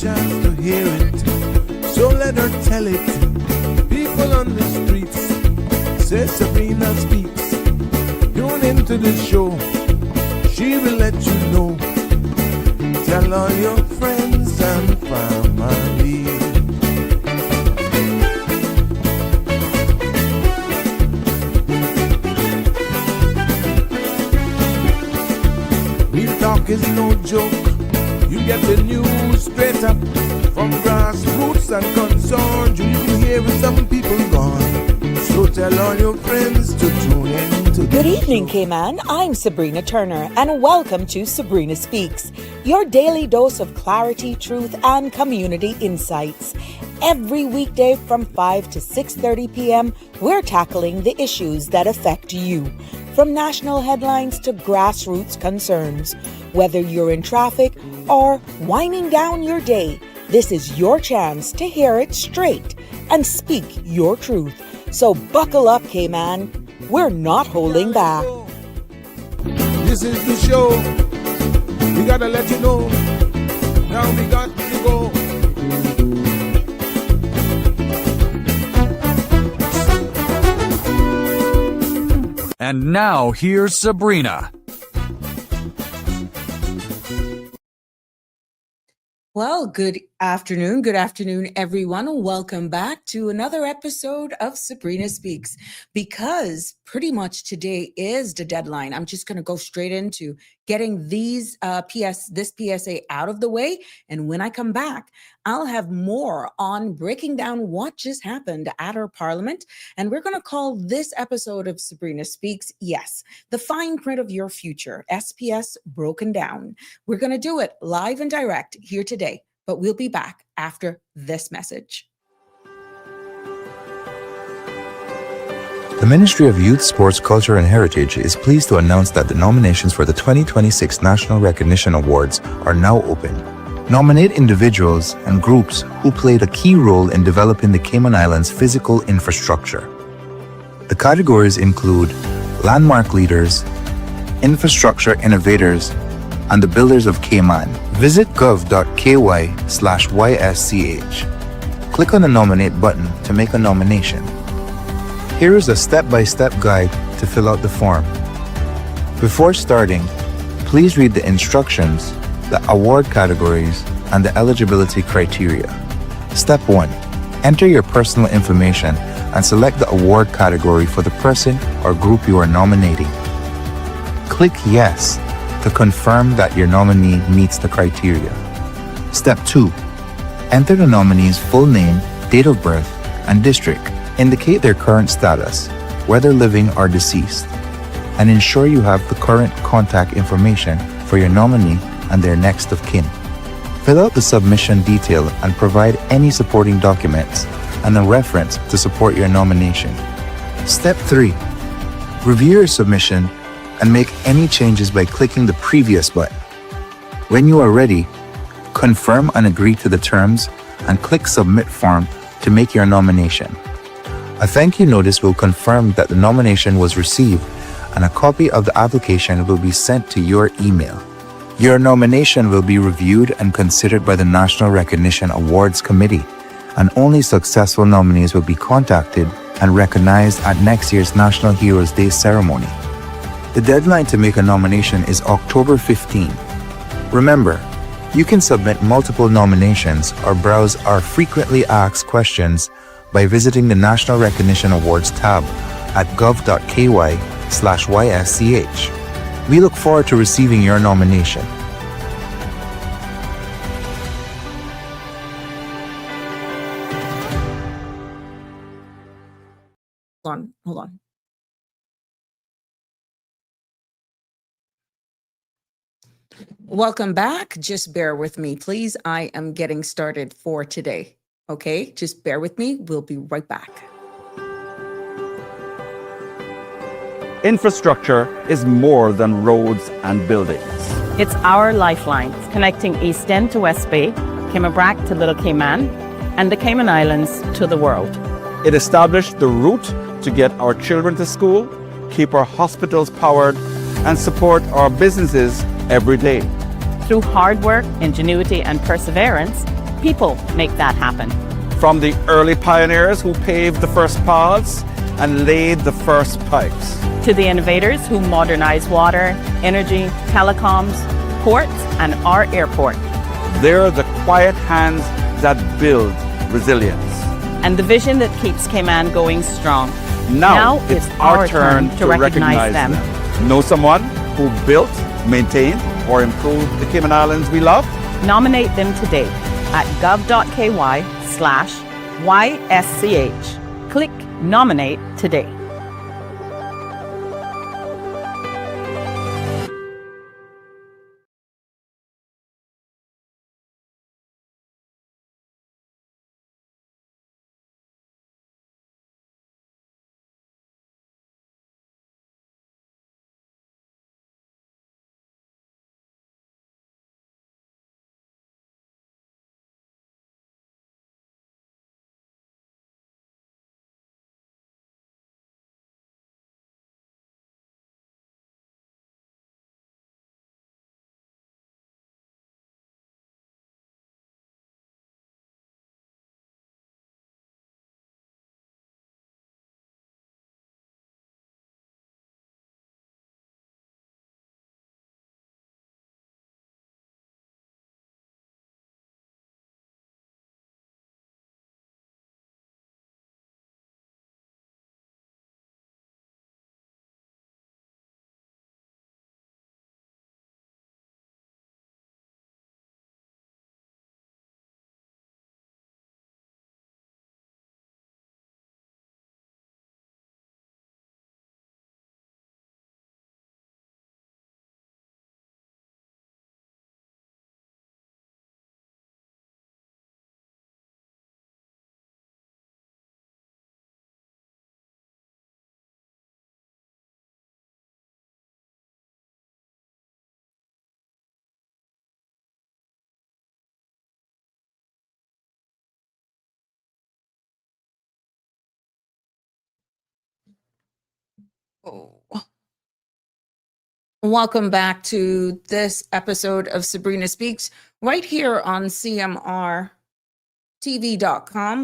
chance to hear it, so let her tell it. People on the streets say Sabrina speaks. Tune into the show, she will let you know. Tell all your friends and family. Real talk is no joke. You get the news straight up from grassroots and concerns. You hear some people gone. So tell all your friends to tune in to Good evening, Cayman. I'm Sabrina Turner, and welcome to Sabrina Speaks, your daily dose of clarity, truth, and community insights. Every weekday from 5 to 6:30 p.m., we're tackling the issues that affect you. From national headlines to grassroots concerns. Whether you're in traffic or winding down your day, this is your chance to hear it straight and speak your truth. So buckle up, Cayman. We're not holding back. This is the show. We gotta let you know. Now we got to go. And now here's Sabrina. Well, good afternoon, everyone. Welcome back to another episode of Sabrina Speaks. Because pretty much today is the deadline, I'm just going to go straight into getting this PSA out of the way. And when I come back, I'll have more on breaking down what just happened at our parliament. And we're going to call this episode of Sabrina Speaks, yes, the fine print of your future, SPS Brokendown. We're going to do it live and direct here today, but we'll be back after this message. The Ministry of Youth, Sports, Culture and Heritage is pleased to announce that the nominations for the 2026 National Recognition Awards are now open. Nominate individuals and groups who played a key role in developing the Cayman Islands' physical infrastructure. The categories include landmark leaders, infrastructure innovators, and the builders of Cayman. Visit gov.ky/YSCH. Click on the Nominate button to make a nomination. Here is a step-by-step guide to fill out the form. Before starting, please read the instructions, the award categories, and the eligibility criteria. Step 1. Enter your personal information and select the award category for the person or group you are nominating. Click Yes to confirm that your nominee meets the criteria. Step 2. Enter the nominee's full name, date of birth, and district. Indicate their current status, whether living or deceased, and ensure you have the current contact information for your nominee and their next of kin. Fill out the submission detail and provide any supporting documents and a reference to support your nomination. Step 3. Review your submission and make any changes by clicking the previous button. When you are ready, confirm and agree to the terms and click Submit Form to make your nomination. A thank you notice will confirm that the nomination was received, and a copy of the application will be sent to your email. Your nomination will be reviewed and considered by the National Recognition Awards Committee, and only successful nominees will be contacted and recognized at next year's National Heroes Day ceremony. The deadline to make a nomination is October 15. Remember, you can submit multiple nominations or browse our frequently asked questions by visiting the National Recognition Awards tab at gov.ky/YSCH. We look forward to receiving your nomination. Hold on. Welcome back. Just bear with me, please. I am getting started for today. Okay, just bear with me. We'll be right back. Infrastructure is more than roads and buildings. It's our lifeline, connecting East End to West Bay, Cayman to Little Cayman, and the Cayman Islands to the world. It established the route to get our children to school, keep our hospitals powered, and support our businesses every day. Through hard work, ingenuity, and perseverance, People make that happen. From the early pioneers who paved the first paths and laid the first pipes. To the innovators who modernize water, energy, telecoms, ports, and our airport. They're the quiet hands that build resilience. And the vision that keeps Cayman going strong. Now it's our turn to recognize them. Know someone who built, maintained, or improved the Cayman Islands we love? Nominate them today at gov.ky/YSCH. Click Nominate today. Oh. Welcome back to this episode of Sabrina Speaks, right here on CMRTV.com.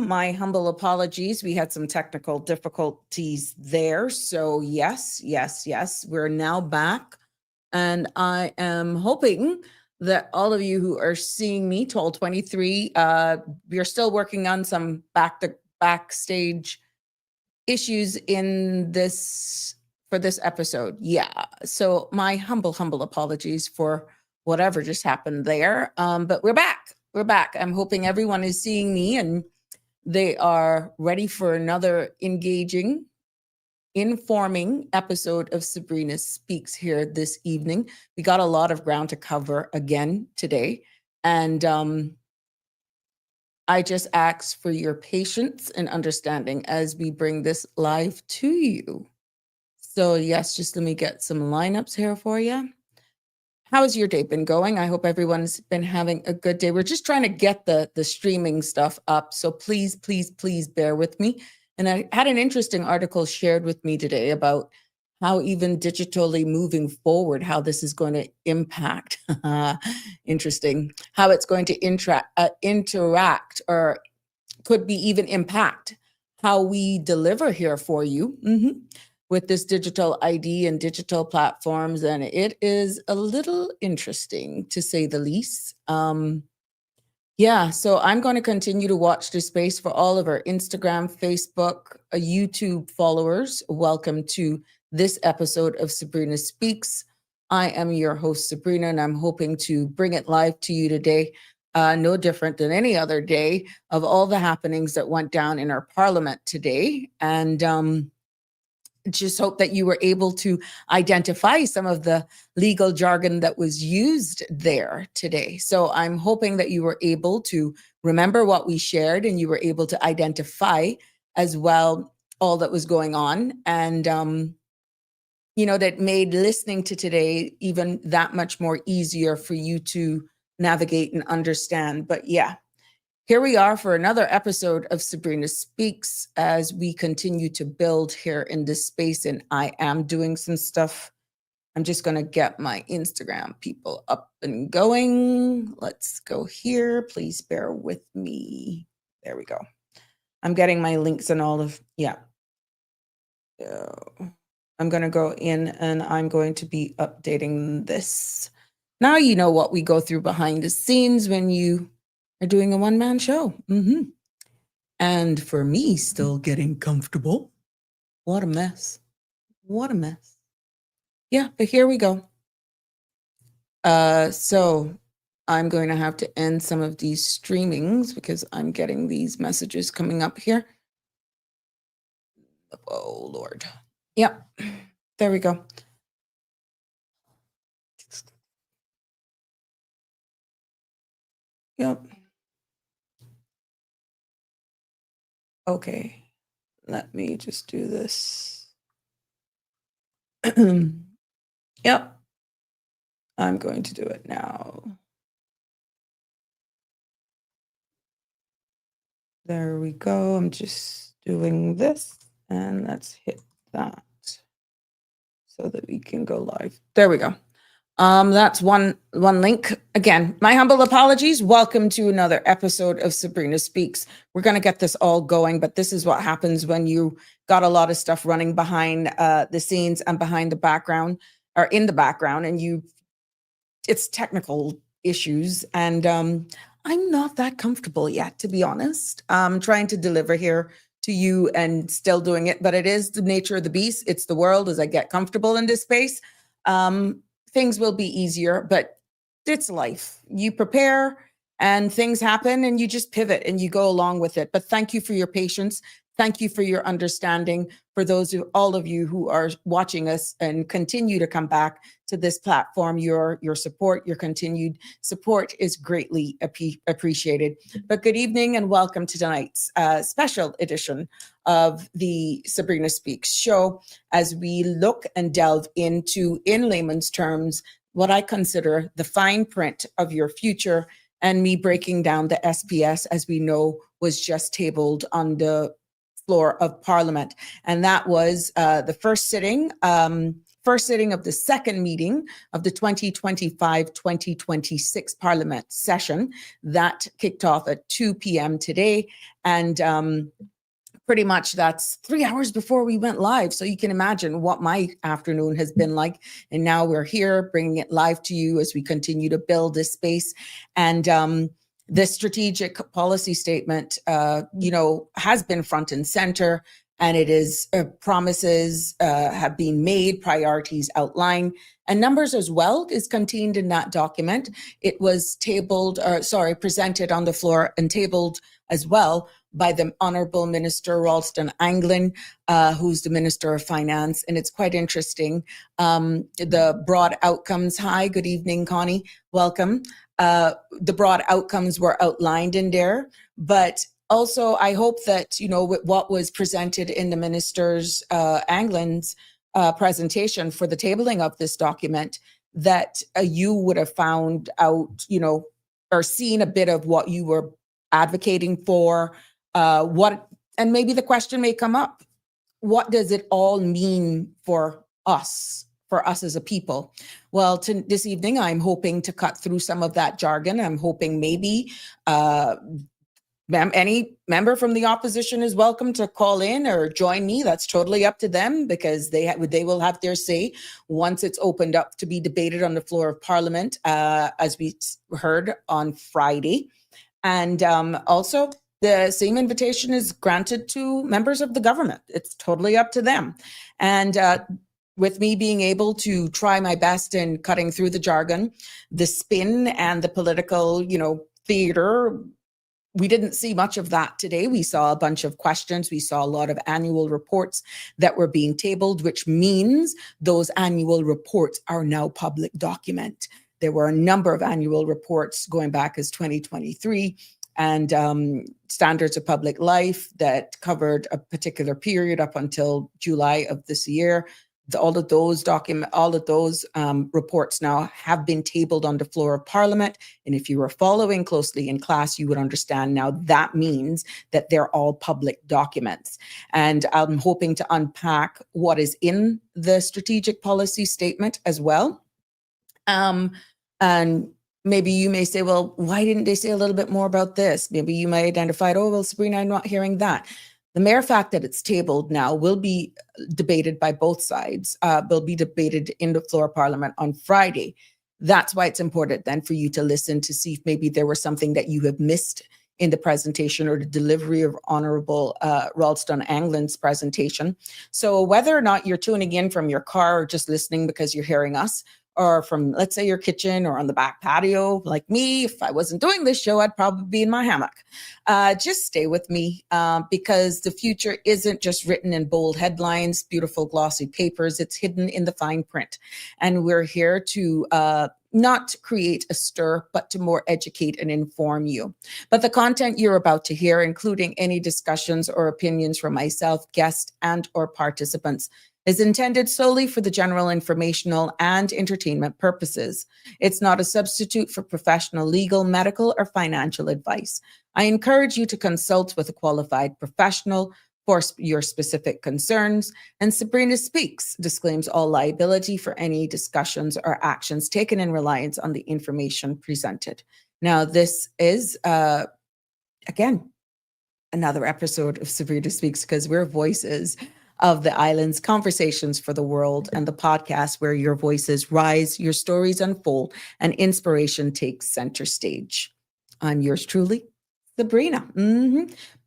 My humble apologies. We had some technical difficulties there. So yes, we're now back. And I am hoping that all of you who are seeing me, Toll 23, we're still working on some backstage issues in this for this episode. Yeah. So my humble apologies for whatever just happened there. But we're back. We're back. I'm hoping everyone is seeing me and they are ready for another engaging, informing episode of Sabrina Speaks here this evening. We got a lot of ground to cover again today. And I just ask for your patience and understanding as we bring this live to you. So yes, just let me get some lineups here for you. How has your day been going? I hope everyone's been having a good day. We're just trying to get the streaming stuff up. So please bear with me. And I had an interesting article shared with me today about how even digitally moving forward, how this is going to impact, interesting, how it's going to interact or could be even impact how we deliver here for you with this digital ID and digital platforms. And it is a little interesting to say the least. Yeah, so I'm going to continue to watch this space for all of our Instagram, Facebook, YouTube followers. Welcome to this episode of Sabrina Speaks. I am your host, Sabrina, and I'm hoping to bring it live to you today. No different than any other day of all the happenings that went down in our parliament today. And just hope that you were able to identify some of the legal jargon that was used there today. So I'm hoping that you were able to remember what we shared and you were able to identify as well all that was going on. And, that made listening to today even that much more easier for you to navigate and understand. But yeah, here we are for another episode of Sabrina Speaks as we continue to build here in this space. And I am doing some stuff I'm just going to get my Instagram people up and going. Let's go here. Please bear with me. There we go. I'm getting my links and all of, yeah. So I'm going to go in and I'm going to be updating this. Now you know what we go through behind the scenes when you are doing a one-man show. And for me, still getting comfortable. What a mess. What a mess. Yeah, but here we go. So I'm going to have to end some of these streamings because I'm getting these messages coming up here. Oh, Lord. Yep. There we go. Yep. Okay. Let me just do this. Yep. I'm going to do it now. There we go. I'm just doing this and let's hit that so that we can go live. There we go. That's one link. Again, my humble apologies. Welcome to another episode of Sabrina Speaks. We're going to get this all going, but this is what happens when you got a lot of stuff running behind the scenes and behind the background or in the background, and it's technical issues. And I'm not that comfortable yet, to be honest. I'm trying to deliver here to you and still doing it, but it is the nature of the beast. It's the world. As I get comfortable in this space, things will be easier, but it's life. You prepare and things happen and you just pivot and you go along with it. But thank you for your patience. Thank you for your understanding. For all of you who are watching us and continue to come back to this platform, your support, your continued support is greatly appreciated. But good evening and welcome to tonight's special edition of the Sabrina Speaks show, as we look and delve into, in layman's terms, what I consider the fine print of your future, and me breaking down the SPS, as we know, was just tabled on the floor of Parliament. And that was the first sitting of the second meeting of the 2025-2026 Parliament session. That kicked off at 2 p.m. today. And pretty much that's 3 hours before we went live. So you can imagine what my afternoon has been like. And now we're here bringing it live to you as we continue to build this space. And the strategic policy statement, has been front and center, and it is promises have been made, priorities outlined, and numbers as well is contained in that document. It was presented on the floor and tabled as well by the Honourable Minister Ralston Anglin, who's the Minister of Finance. And it's quite interesting. The broad outcomes, hi, good evening, Connie, welcome. The broad outcomes were outlined in there, but also I hope that, with what was presented in the Minister's Anglin's presentation for the tabling of this document, that you would have found out, or seen a bit of what you were advocating for, and maybe the question may come up, what does it all mean for us as a people? Well, this evening, I'm hoping to cut through some of that jargon. I'm hoping maybe any member from the opposition is welcome to call in or join me. That's totally up to them, because they will have their say once it's opened up to be debated on the floor of Parliament, as we heard on Friday. And also, the same invitation is granted to members of the government. It's totally up to them. And with me being able to try my best in cutting through the jargon, the spin and the political, theater, we didn't see much of that today. We saw a bunch of questions. We saw a lot of annual reports that were being tabled, which means those annual reports are now public document. There were a number of annual reports going back as 2023 and standards of public life that covered a particular period up until July of this year. all of those reports now have been tabled on the floor of Parliament. And if you were following closely in class, you would understand now that means that they're all public documents. And I'm hoping to unpack what is in the strategic policy statement as well. And maybe you may say, well, why didn't they say a little bit more about this? Maybe you might identify, oh, well, Sabrina, I'm not hearing that. The mere fact that it's tabled now will be debated by both sides, will be debated in the floor of Parliament on Friday. That's why it's important then for you to listen to see if maybe there was something that you have missed in the presentation or the delivery of Honourable Ralston Anglin's presentation. So whether or not you're tuning in from your car or just listening because you're hearing us, or from, let's say, your kitchen or on the back patio, like me, if I wasn't doing this show, I'd probably be in my hammock. Just stay with me because the future isn't just written in bold headlines, beautiful glossy papers. It's hidden in the fine print. And we're here to not create a stir, but to more educate and inform you. But the content you're about to hear, including any discussions or opinions from myself, guests, and or participants, is intended solely for the general informational and entertainment purposes. It's not a substitute for professional legal, medical, or financial advice. I encourage you to consult with a qualified professional for your specific concerns, and Sabrina Speaks disclaims all liability for any discussions or actions taken in reliance on the information presented. Now, this is, again, another episode of Sabrina Speaks because we're voices of the island's conversations for the world, and the podcast where your voices rise, your stories unfold, and inspiration takes center stage. I'm yours truly, Sabrina.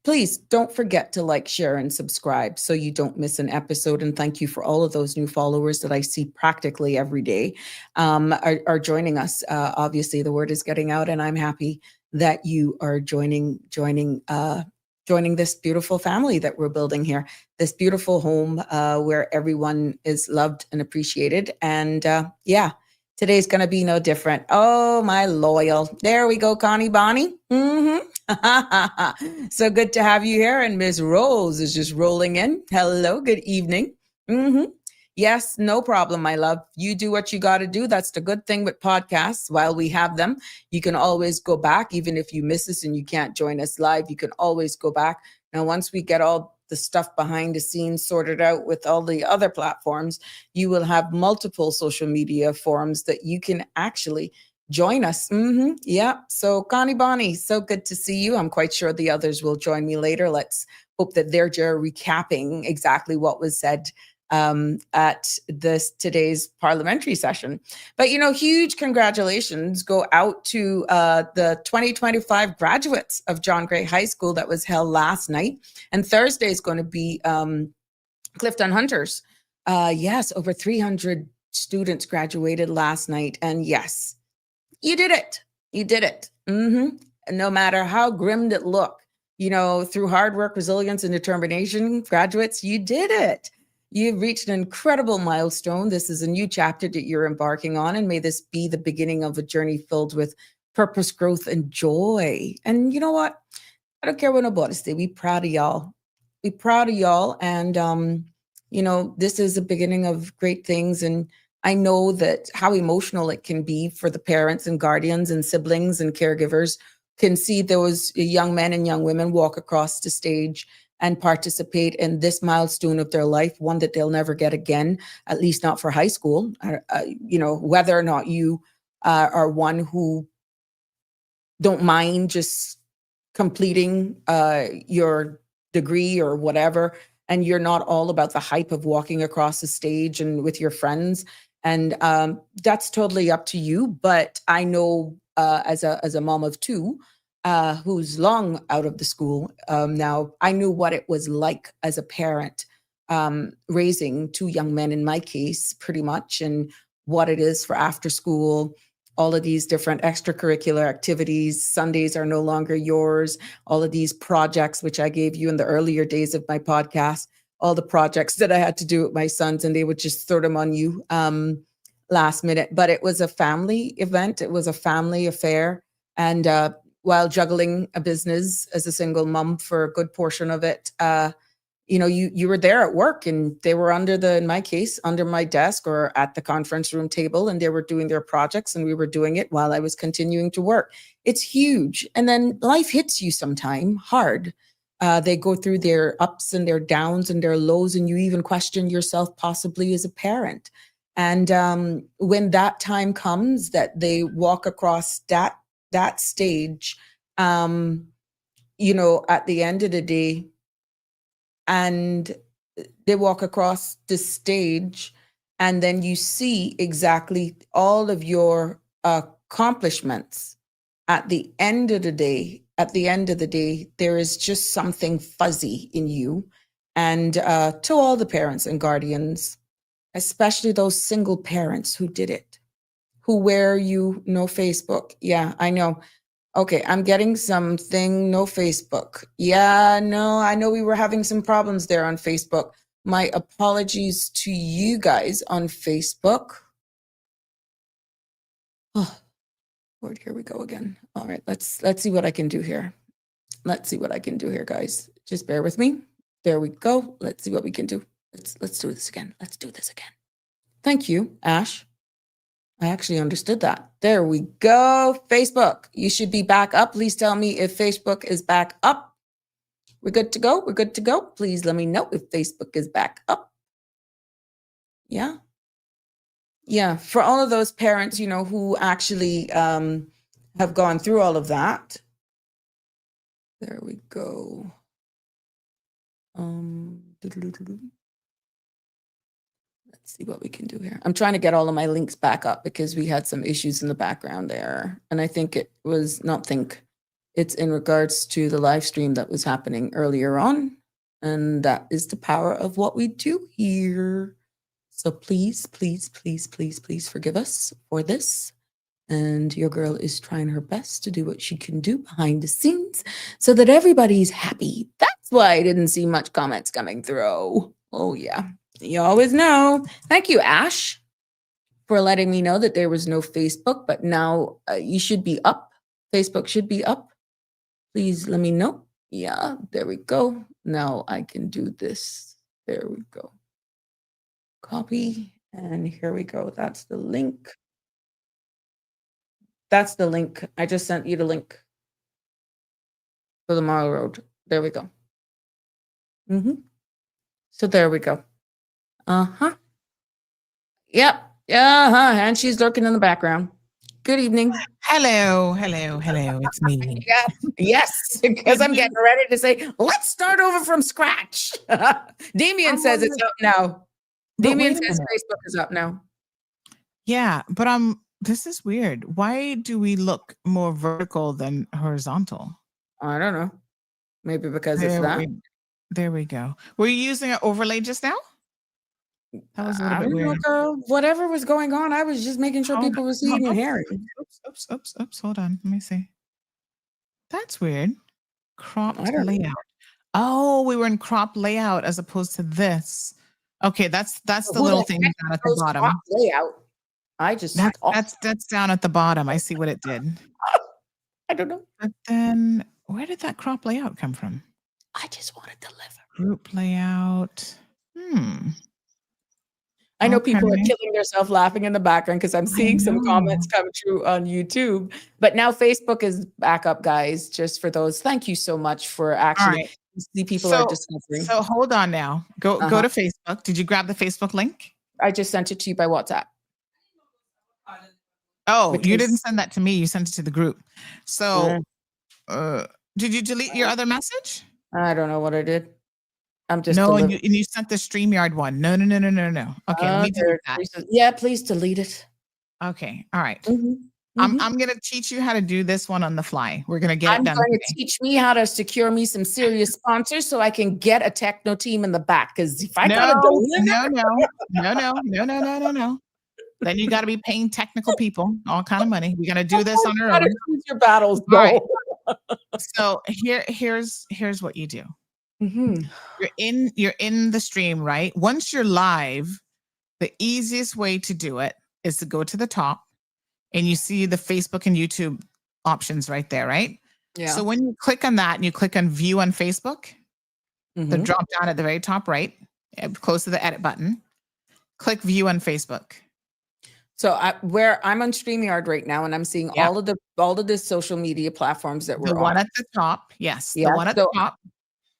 Please don't forget to like, share, and subscribe so you don't miss an episode. And thank you for all of those new followers that I see practically every day are joining us. Obviously, the word is getting out, and I'm happy that you are joining this beautiful family that we're building here, this beautiful home where everyone is loved and appreciated. And today's going to be no different. Oh, my loyal. There we go, Connie Bonnie. So good to have you here. And Ms. Rose is just rolling in. Hello, good evening. Yes, no problem, my love. You do what you got to do. That's the good thing with podcasts. While we have them, you can always go back. Even if you miss us and you can't join us live, you can always go back. Now, once we get all the stuff behind the scenes sorted out with all the other platforms, you will have multiple social media forums that you can actually join us. Yeah. So Connie Bonnie, so good to see you. I'm quite sure the others will join me later. Let's hope that they're recapping exactly what was said at today's parliamentary session. But, huge congratulations go out to the 2025 graduates of John Gray High School that was held last night. And Thursday is going to be Clifton Hunters. Yes, over 300 students graduated last night. And yes, you did it. You did it. No matter how grim it looked, through hard work, resilience, and determination, graduates, you did it. You've reached an incredible milestone. This is a new chapter that you're embarking on, and may this be the beginning of a journey filled with purpose, growth, and joy. And you know what? I don't care what nobody say. We proud of y'all. We proud of y'all. And, this is the beginning of great things. And I know that how emotional it can be for the parents and guardians and siblings and caregivers can see those young men and young women walk across the stage and participate in this milestone of their life, one that they'll never get again, at least not for high school. Whether or not you are one who don't mind just completing your degree or whatever, and you're not all about the hype of walking across the stage and with your friends. And that's totally up to you. But I know as a mom of two, who's long out of the school now, I knew what it was like as a parent raising two young men in my case, pretty much, and what it is for after school, all of these different extracurricular activities. Sundays are no longer yours. All of these projects, which I gave you in the earlier days of my podcast, all the projects that I had to do with my sons, and they would just throw them on you last minute. But it was a family event. It was a family affair. And while juggling a business as a single mom for a good portion of it, you were there at work and they were in my case, under my desk or at the conference room table, and they were doing their projects and we were doing it while I was continuing to work. It's huge. And then life hits you sometime hard. They go through their ups and their downs and their lows, and you even question yourself possibly as a parent. And when that time comes that they walk across that stage, at the end of the day, and they walk across the stage, and then you see exactly all of your accomplishments. At the end of the day, there is just something fuzzy in you. And to all the parents and guardians, especially those single parents who did it, who wear you no Facebook. Yeah, I know. Okay, I'm getting something, no Facebook. Yeah, no, I know we were having some problems there on Facebook. My apologies to you guys on Facebook. Oh, Lord, here we go again. All right, let's see what I can do here. Let's see what I can do here, guys. Just bear with me. There we go. Let's see what we can do. Let's do this again. Let's do this again. Thank you, Ash. I actually understood that. There we go. Facebook, you should be back up. Please tell me if Facebook is back up. We're good to go. We're good to go. Please let me know if Facebook is back up. Yeah. Yeah. For all of those parents, who actually have gone through all of that. There we go. Let's see what we can do here. I'm trying to get all of my links back up because we had some issues in the background there. And I think it's in regards to the live stream that was happening earlier on. And that is the power of what we do here. So please, please, please, please, please forgive us for this. And your girl is trying her best to do what she can do behind the scenes so that everybody's happy. That's why I didn't see much comments coming through. Oh, yeah. You always know. Thank you, Ash, for letting me know that there was no Facebook, but now you should be up. Facebook should be up. Please let me know. Yeah, there we go. Now I can do this. There we go. Copy. And here we go. That's the link. That's the link. I just sent you the link for the Marl Road. There we go. So there we go. Yep. And she's lurking in the background. Good evening. Hello. It's me. Yeah. Yes, because I'm getting ready to say, let's start over from scratch. Damien says it's up now. Damien says Facebook is up now. Yeah, but this is weird. Why do we look more vertical than horizontal? I don't know. Maybe because it's that. There we go. Were you using an overlay just now? That was a little bit weird. Girl, whatever was going on, I was just making sure people were seeing and hearing. Oops. Hold on. Let me see. That's weird. Cropped layout. Oh, we were in crop layout as opposed to this. Okay, that's the little thing down at the bottom. Layout. That's down at the bottom. I see what it did. I don't know. But then where did that crop layout come from? I just wanted to live. Group layout. I know people are killing themselves laughing in the background because I'm seeing some comments come through on YouTube. But now Facebook is back up, guys, just for those. Thank you so much for actually see people are discovering. So hold on now. Go to Facebook. Did you grab the Facebook link? I just sent it to you by WhatsApp. Oh, you didn't send that to me. You sent it to the group. So did you delete your other message? I don't know what I did. I'm just and you sent the StreamYard one. No. Okay, let me delete that. Yeah, please delete it. Okay, all right. I'm gonna teach you how to do this one on the fly. We're gonna get it done. I'm going to teach me how to secure me some serious sponsors so I can get a techno team in the back. Because if I gotta no. Then you got to be paying technical people all kind of money. We got to do this on our own. Your battles, all right. So here's what you do. You're in the stream, right? Once you're live, the easiest way to do it is to go to the top and you see the Facebook and YouTube options right there, right? Yeah. So when you click on that and you click on view on Facebook, the drop down at the very top right, close to the edit button. Click view on Facebook. So where I'm on StreamYard right now, and I'm seeing all of the social media platforms that we're on. The one at the top, yes. Yeah, The one at the top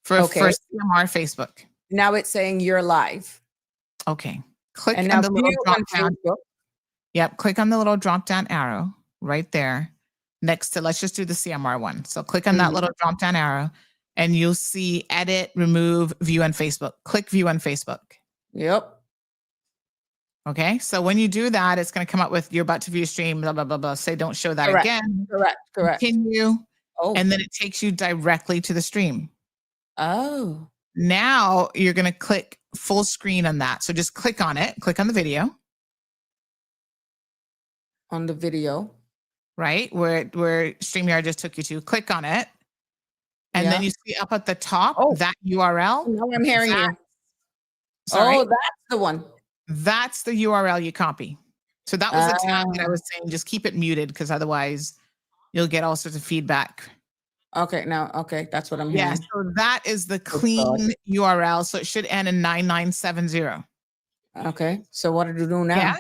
for CMR Facebook. Now it's saying you're live. Okay. Click And on now the little view drop on down. Facebook. Yep. Click on the little drop down arrow right there next to, let's just do the CMR one. So click on that little drop down arrow and you'll see edit, remove, view on Facebook. Click view on Facebook. Yep. Okay. So when you do that, it's going to come up with you're about to view stream, blah, blah, blah, blah. Say don't show that Correct. again. Correct. Continue. Oh. And then it takes you directly to the stream. Oh. Now you're going to click full screen on that. So just click on it. Click on the video. On the video. Right? Where StreamYard just took you to. Click on it. And then you see up at the top, that URL. Now I'm hearing you. Sorry. Oh, that's the one. That's the URL you copy. So that was the tab that I was saying, just keep it muted because otherwise you'll get all sorts of feedback. Okay, that's what I'm hearing. Yeah, so that is the clean URL. So it should end in 9970. Okay, so what do you do now? Yeah.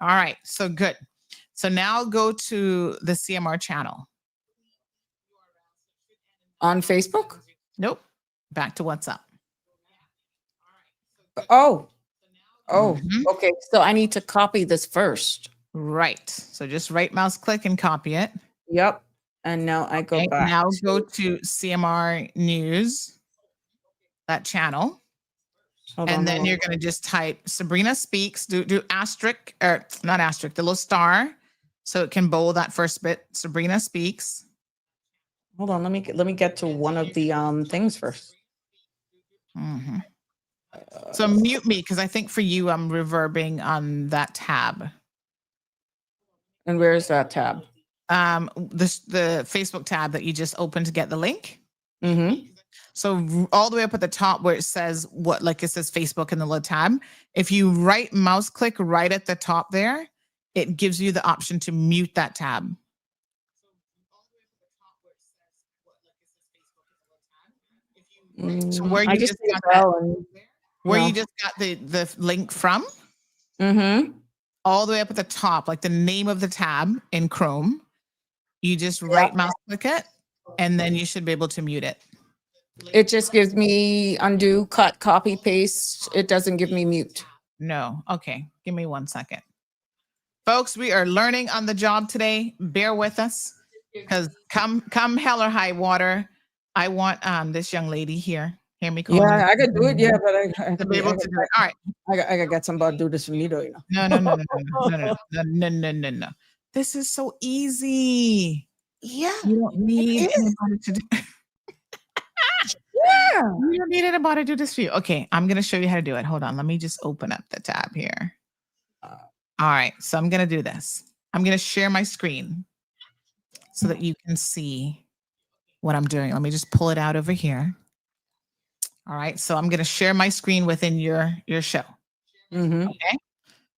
All right, so good. So now go to the CMR channel. On Facebook? Nope. Back to WhatsApp. Oh, okay. So I need to copy this first. Right. So just right mouse click and copy it. Yep. And now I go back. Now go to CMR News, that channel. And then you're going to just type Sabrina Speaks, do asterisk, or not asterisk, the little star. So it can bold that first bit, Sabrina Speaks. Hold on, let me get to one of the things first. So mute me, because I think for you, I'm reverbing on that tab. And where is that tab? The Facebook tab that you just opened to get the link. So all the way up at the top where it says it says Facebook in the little tab. If you right mouse click right at the top there, it gives you the option to mute that tab. So where you just got the link from, all the way up at the top, like the name of the tab in Chrome, you just right mouse click it, and then you should be able to mute it. It just gives me undo, cut, copy, paste. It doesn't give me mute. No. Okay. Give me 1 second. Folks, we are learning on the job today. Bear with us, because come hell or high water, I want this young lady here. Hear me? Yeah, I could do it. Yeah, but I to be able to do it. All right. I got somebody to do this for me, though. You know. No. This is so easy. Yeah. You don't need anybody to do. Yeah. You don't need anybody to do this for you. Okay, I'm gonna show you how to do it. Hold on. Let me just open up the tab here. All right. So I'm gonna do this. I'm gonna share my screen so that you can see what I'm doing. Let me just pull it out over here. All right. So I'm going to share my screen within your show. Okay.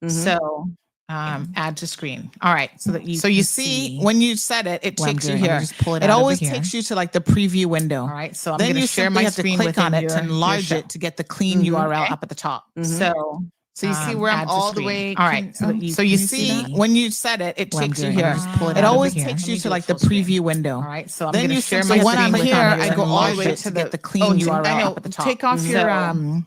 So add to screen. All right. So that you see when you set it, it takes you here. It always takes you to like the preview window. All right. So I'm going to share my screen, click on it to enlarge it to get the clean URL up at the top. So you see where I'm all the way. All right. So you see when you set it, it takes you here. It always takes you to like the preview window. All right. So I'm going to share my screen. When I'm here, I go all the way to get the clean URL up at the top. Take off your.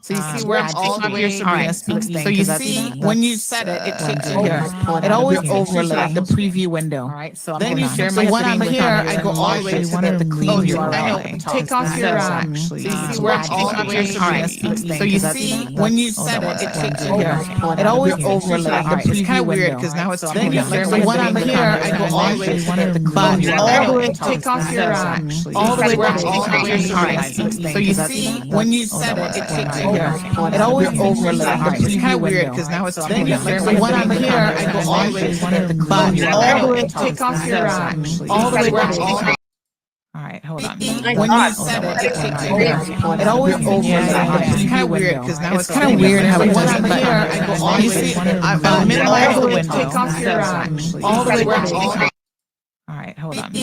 So you see where I'm all the way. All right. So you see when you set it, it takes you here. It always overlays the preview window. All right. So then you share my screen. When I'm here, I go all the way to get the clean URL. Take off your. So you see where I'm all the way. All right. So you see when you set it, it takes you. It always overlays the preview. It's kind of weird because now it's then you so when I'm here, I go all the way to all the way. Take off your all the way to all right. So you see when you set it, it takes you here. It always overlays the preview. It's kind of weird because now it's then you so when I'm here, I go all the way to all the way. Take off your all the way to. All right, hold on. When you set it, it takes you here. It always overlays. It's kind of weird because now it's kind of weird how it does it. But I go all the way. I'm in all the way. Take off your all the way. All right, hold on. Hold on. It's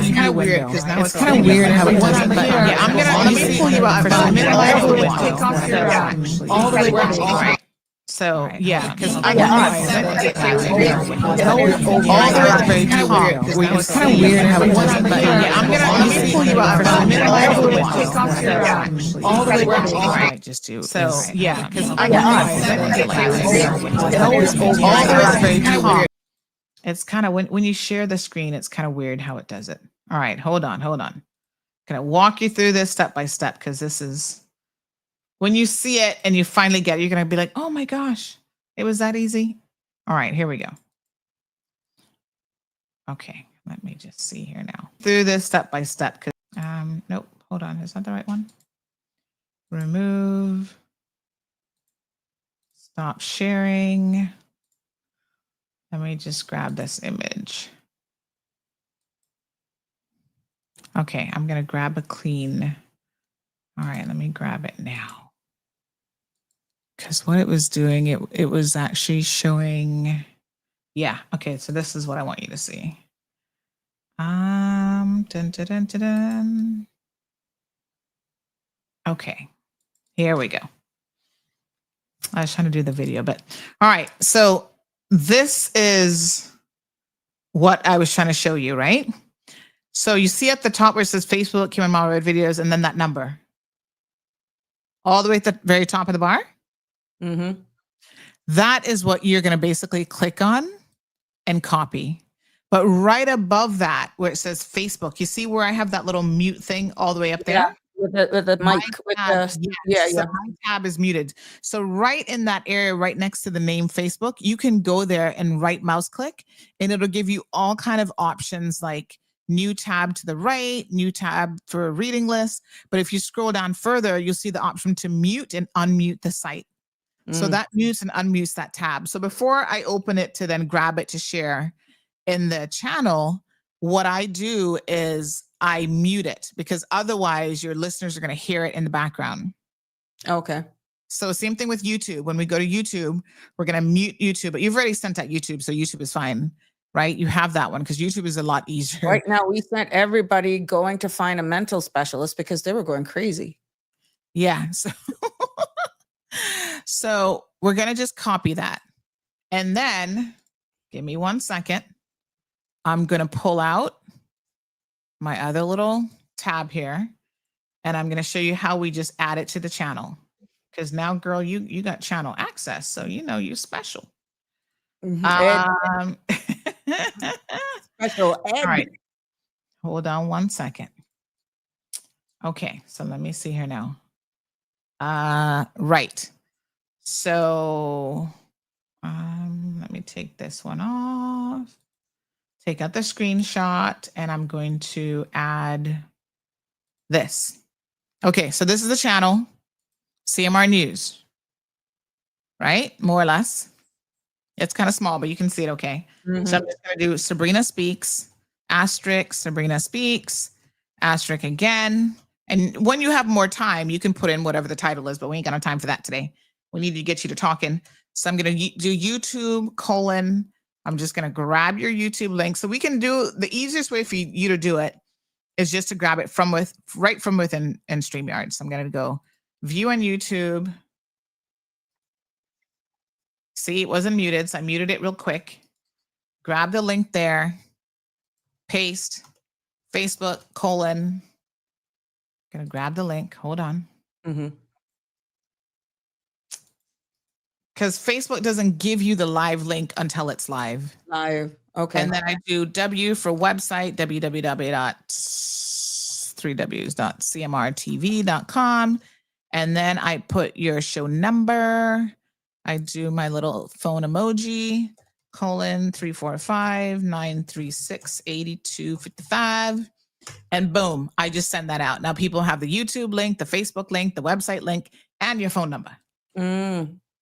Okay. kind of weird because now It's kind of weird how it does it, but yeah, let me pull you out. I'm minimize take off your all the way down. All right. So yeah, because I All the way at the very top. It's kind of weird how it does it, but yeah, let me pull you out. Minimize take off your all the way down. All right, just do so yeah, because all the way at the very top. It's kind of when you share the screen, it's kind of weird how it does it. All right, hold on. Gonna walk you through this step by step because this is when you see it and you finally get it, you're gonna be like, oh my gosh, it was that easy. All right, here we go. Okay, let me just see here now. Through this step by step because nope, hold on, is that the right one? Remove. Stop sharing. Let me just grab this image. Okay, I'm going to grab a clean. All right, let me grab it now. Because what it was doing, it was actually showing. Yeah, okay, so this is what I want you to see. Dun, dun, dun, dun, dun. Okay, here we go. I was trying to do the video, but all right, so this is what I was trying to show you, right? So you see at the top where it says Facebook, Cayman Moderate videos, and then that number. All the way at the very top of the bar. Mm-hmm. That is what you're going to basically click on and copy. But right above that, where it says Facebook, you see where I have that little mute thing all the way up there? Yeah, with the mic. So my tab is muted. So right in that area, right next to the name Facebook, you can go there and right mouse click, and it'll give you all kind of options like new tab to the right, new tab for a reading list. But if you scroll down further, you'll see the option to mute and unmute the site. So that mutes and unmutes that tab. So before I open it to then grab it to share in the channel, what I do is I mute it because otherwise your listeners are going to hear it in the background. Okay. So same thing with YouTube. When we go to YouTube, we're going to mute YouTube, but you've already sent out YouTube, so YouTube is fine, right? You have that one because YouTube is a lot easier. Right now, we sent everybody going to find a mental specialist because they were going crazy. Yeah. So we're going to just copy that. And then give me 1 second. I'm going to pull out my other little tab here, and I'm going to show you how we just add it to the channel. Because now, girl, you got channel access, so you know you're special. Mm-hmm. Special ed. All right. Hold on 1 second. Okay, so let me see here now. Right. So let me take this one off. Take out the screenshot, and I'm going to add this. Okay, so this is the channel, CMR News, right? More or less. It's kind of small, but you can see it okay. Mm-hmm. So I'm just going to do Sabrina Speaks, asterisk, Sabrina Speaks, asterisk again. And when you have more time, you can put in whatever the title is, but we ain't got no time for that today. We need to get you to talking. So I'm going to do YouTube : I'm just going to grab your YouTube link. So we can do the easiest way for you to do it is just to grab it right from within StreamYard. So I'm going to go view on YouTube. See, it wasn't muted, so I muted it real quick. Grab the link there, paste, Facebook : Gonna grab the link. Hold on. Mm-hmm. Because Facebook doesn't give you the live link until it's live. Live. Okay. And then I do W for website, www.cmrtv.com. And then I put your show number. I do my little phone emoji, : 345-936-8255. And boom, I just send that out. Now people have the YouTube link, the Facebook link, the website link, and your phone number.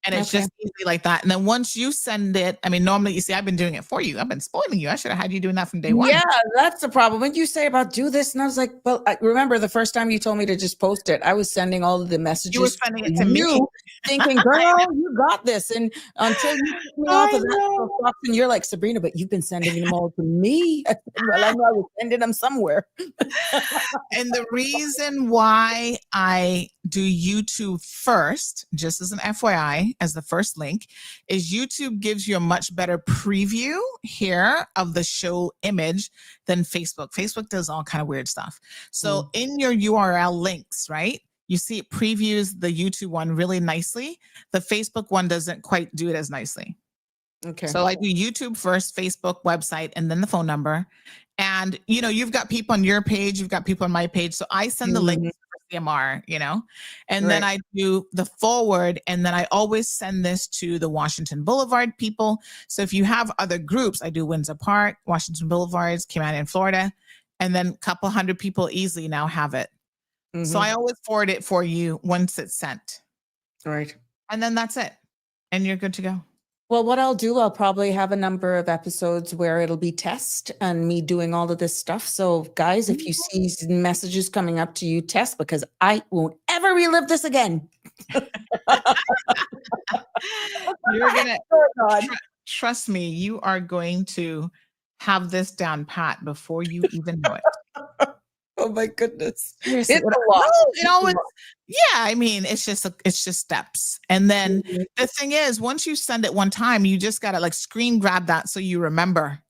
And it's just easy like that. And then once you send it, I mean, normally you see, I've been doing it for you. I've been spoiling you. I should have had you doing that from day one. Yeah, that's the problem. When you say about do this, and I was like, well, I remember the first time you told me to just post it, I was sending all of the messages. You were sending it to me. Thinking, girl, you got this. And until you took me off of that, and you're like, Sabrina, but you've been sending them all to me. Well, I know I was sending them somewhere. And the reason why I do YouTube first, just as an FYI, as the first link, is YouTube gives you a much better preview here of the show image than Facebook. Facebook does all kind of weird stuff. So in your URL links, right? You see it previews the YouTube one really nicely. The Facebook one doesn't quite do it as nicely. Okay. So I do YouTube first, Facebook, website, and then the phone number. And, you know, you've got people on your page, you've got people on my page. So I send the links for CMR, you know, and then I do the forward. And then I always send this to the Washington Boulevard people. So if you have other groups, I do Windsor Park, Washington Boulevards, Cayman in Florida, and then a couple hundred people easily now have it. So I always forward it for you once it's sent. Right. And then that's it. And you're good to go. Well, what I'll do, I'll probably have a number of episodes where it'll be test and me doing all of this stuff. So guys, if you see messages coming up to you, test, because I won't ever relive this again. You're gonna trust me, you are going to have this down pat before you even know it. Oh my goodness. It's a lot. You know, I mean, it's just steps. And then the thing is, once you send it one time, you just got to like screen grab that so you remember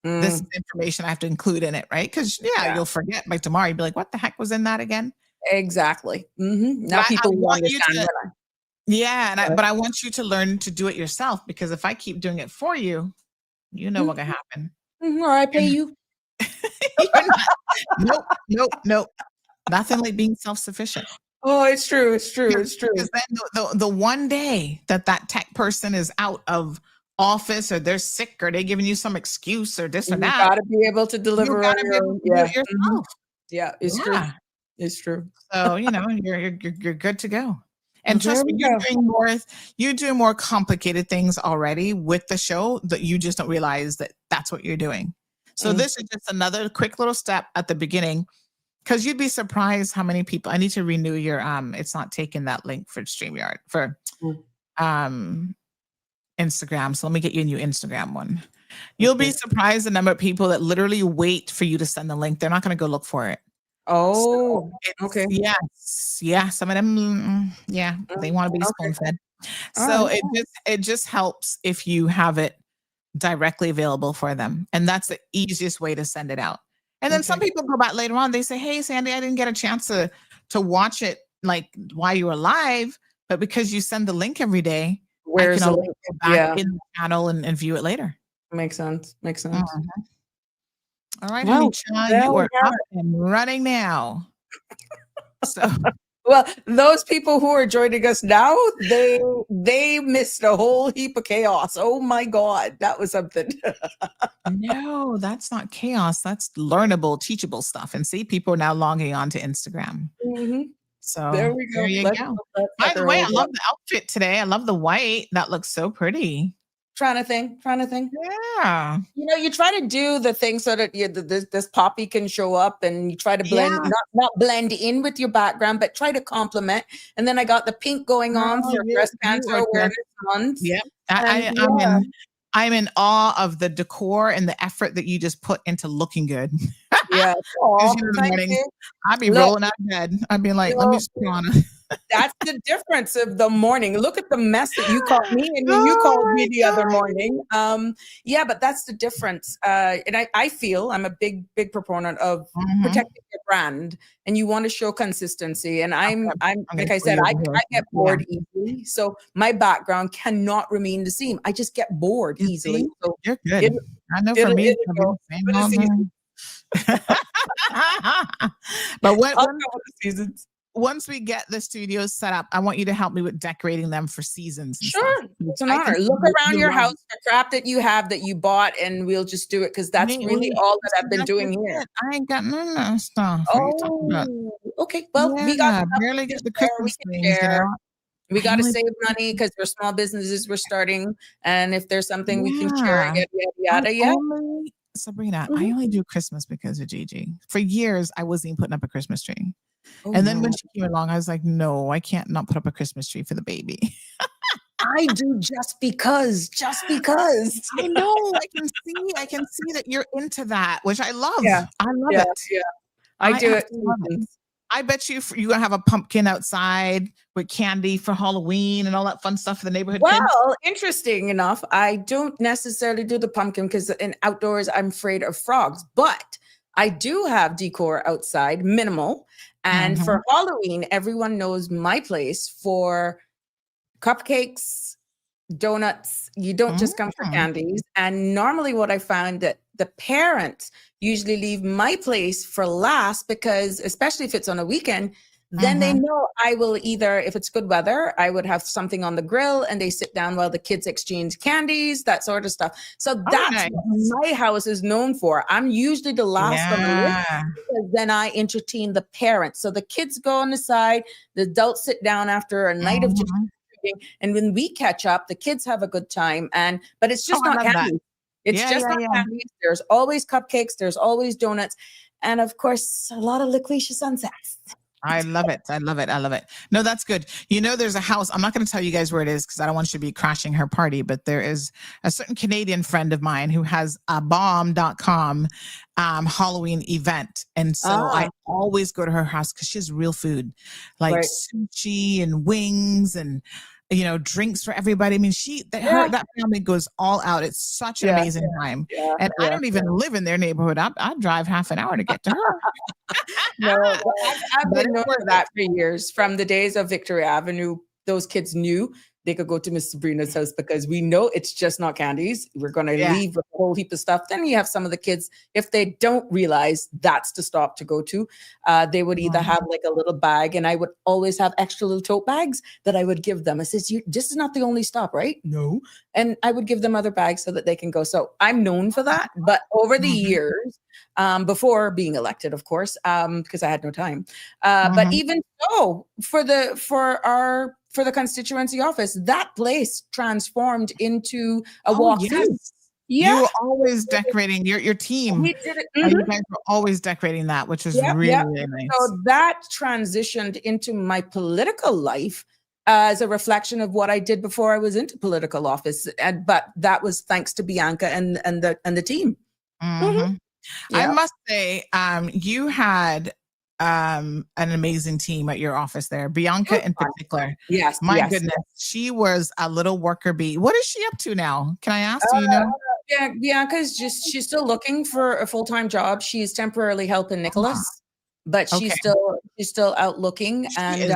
this information I have to include in it, right? Because you'll forget by tomorrow. You'll be like, what the heck was in that again? Exactly. Now people want understand. But I want you to learn to do it yourself, because if I keep doing it for you, you know what's going to happen. Or I pay you. Nope. Nothing like being self-sufficient. Oh, it's true. Because then the one day that tech person is out of office, or they're sick, or they're giving you some excuse or this or that, you got to be able to deliver. You got to be able to do it yourself. Yeah, it's true. It's true. So you know you're good to go. And trust me, you're doing more complicated things already with the show that you just don't realize that that's what you're doing. So this is just another quick little step at the beginning, because you'd be surprised how many people. I need to renew your it's not taking that link for StreamYard for Instagram. So let me get you a new Instagram one. You'll be surprised the number of people that literally wait for you to send the link. They're not going to go look for it. Oh, okay. Yes. Yeah. Some of them, they want to be spoon-fed. So it just helps if you have it directly available for them. And that's the easiest way to send it out. And then some people go back later on, they say, hey, Sandy, I didn't get a chance to watch it like while you were live, but because you send the link every day, where's the link? Go back in the channel and view it later. Makes sense. All right, honey, you are up and running now. So well, those people who are joining us now, they missed a whole heap of chaos. Oh my God, that was something. No, that's not chaos. That's learnable, teachable stuff. And see, people are now logging on to Instagram. So there we go. There you go. By the way, I love the outfit today. I love the white. That looks so pretty. Trying to think. Yeah. You know, you try to do the thing so that this poppy can show up, and you try to blend, not blend in with your background, but try to complement. And then I got the pink going on for breast cancer awareness month. Yeah. I'm in awe of the decor and the effort that you just put into looking good. Yeah. I'd be rolling out of bed. I'd be like, let me just put on it. That's the difference of the morning. Look at the mess that you called me and you called me the other morning. But that's the difference. And I feel I'm a big proponent of protecting your brand, and you want to show consistency. And I'm like I said, I get bored easily. So my background cannot remain the same. I just get bored easily. So you're good. I know for me. But once we get the studios set up, I want you to help me with decorating them for seasons. Sure. It's an honor. Look around your house for crap that you have that you bought, and we'll just do it, because that's really all that I've been doing here. I ain't got none of that stuff. Oh, okay. Well, we got barely get the Christmas things. We I got to only save money because we're small businesses we're starting. And if there's something we can share, Yeah. yada, yada, yada. Sabrina, I Mhm. only do Christmas because of Gigi. For years, I wasn't even putting up a Christmas tree. Oh, And then no. when she came along, I was like, no, I can't not put up a Christmas tree for the baby. I do just because. I know. I can see that you're into that, which I love. Yeah. I love Yeah. it. Yeah. I do it. absolutely love it. I bet you're gonna have a pumpkin outside with candy for Halloween and all that fun stuff for the neighborhood kids. Well, interesting enough, I don't necessarily do the pumpkin because in outdoors I'm afraid of frogs, but I do have decor outside, minimal. And for Halloween, everyone knows my place for cupcakes, donuts. You don't just come for candies. And normally what I found that the parents usually leave my place for last because especially if it's on a weekend, then they know I will either, if it's good weather, I would have something on the grill and they sit down while the kids exchange candies, that sort of stuff. So that's nice. what my house is known for. I'm usually the last on the list because then I entertain the parents. So the kids go on the side, the adults sit down after a night of just drinking, and when we catch up, the kids have a good time. But it's just not candy. It's just not candy. There's always cupcakes, there's always donuts, and of course, a lot of liquidation sunsets. I love it. I love it. I love it. No, that's good. You know, there's a house. I'm not going to tell you guys where it is because I don't want you to be crashing her party, but there is a certain Canadian friend of mine who has a bomb.com Halloween event. And so I always go to her house because she has real food like sushi and wings and, you know, drinks for everybody. I mean, that family goes all out. It's such an amazing time. And I don't even live in their neighborhood. I drive half an hour to get to her. No, I've been known for that for years. From the days of Victoria Avenue, those kids knew they could go to Miss Sabrina's house because we know it's just not candies. We're going to leave with a whole heap of stuff. Then you have some of the kids, if they don't realize that's the stop to go to, they would either have like a little bag, and I would always have extra little tote bags that I would give them. I says, this is not the only stop, right? No. And I would give them other bags so that they can go. So I'm known for that. But over the years, before being elected, of course, because I had no time. But even so, for the constituency office, that place transformed into a walk-through. You were always decorating your team. We did it. You guys were always decorating that, which is really nice. So that transitioned into my political life as a reflection of what I did before I was into political office. But that was thanks to Bianca and the team. I must say, you had an amazing team at your office there. Bianca in particular. Yes. My goodness. She was a little worker bee. What is she up to now? Can I ask? Do you know? Yeah, Bianca's she's still looking for a full-time job. She's temporarily helping Nicholas, but she's still out looking. And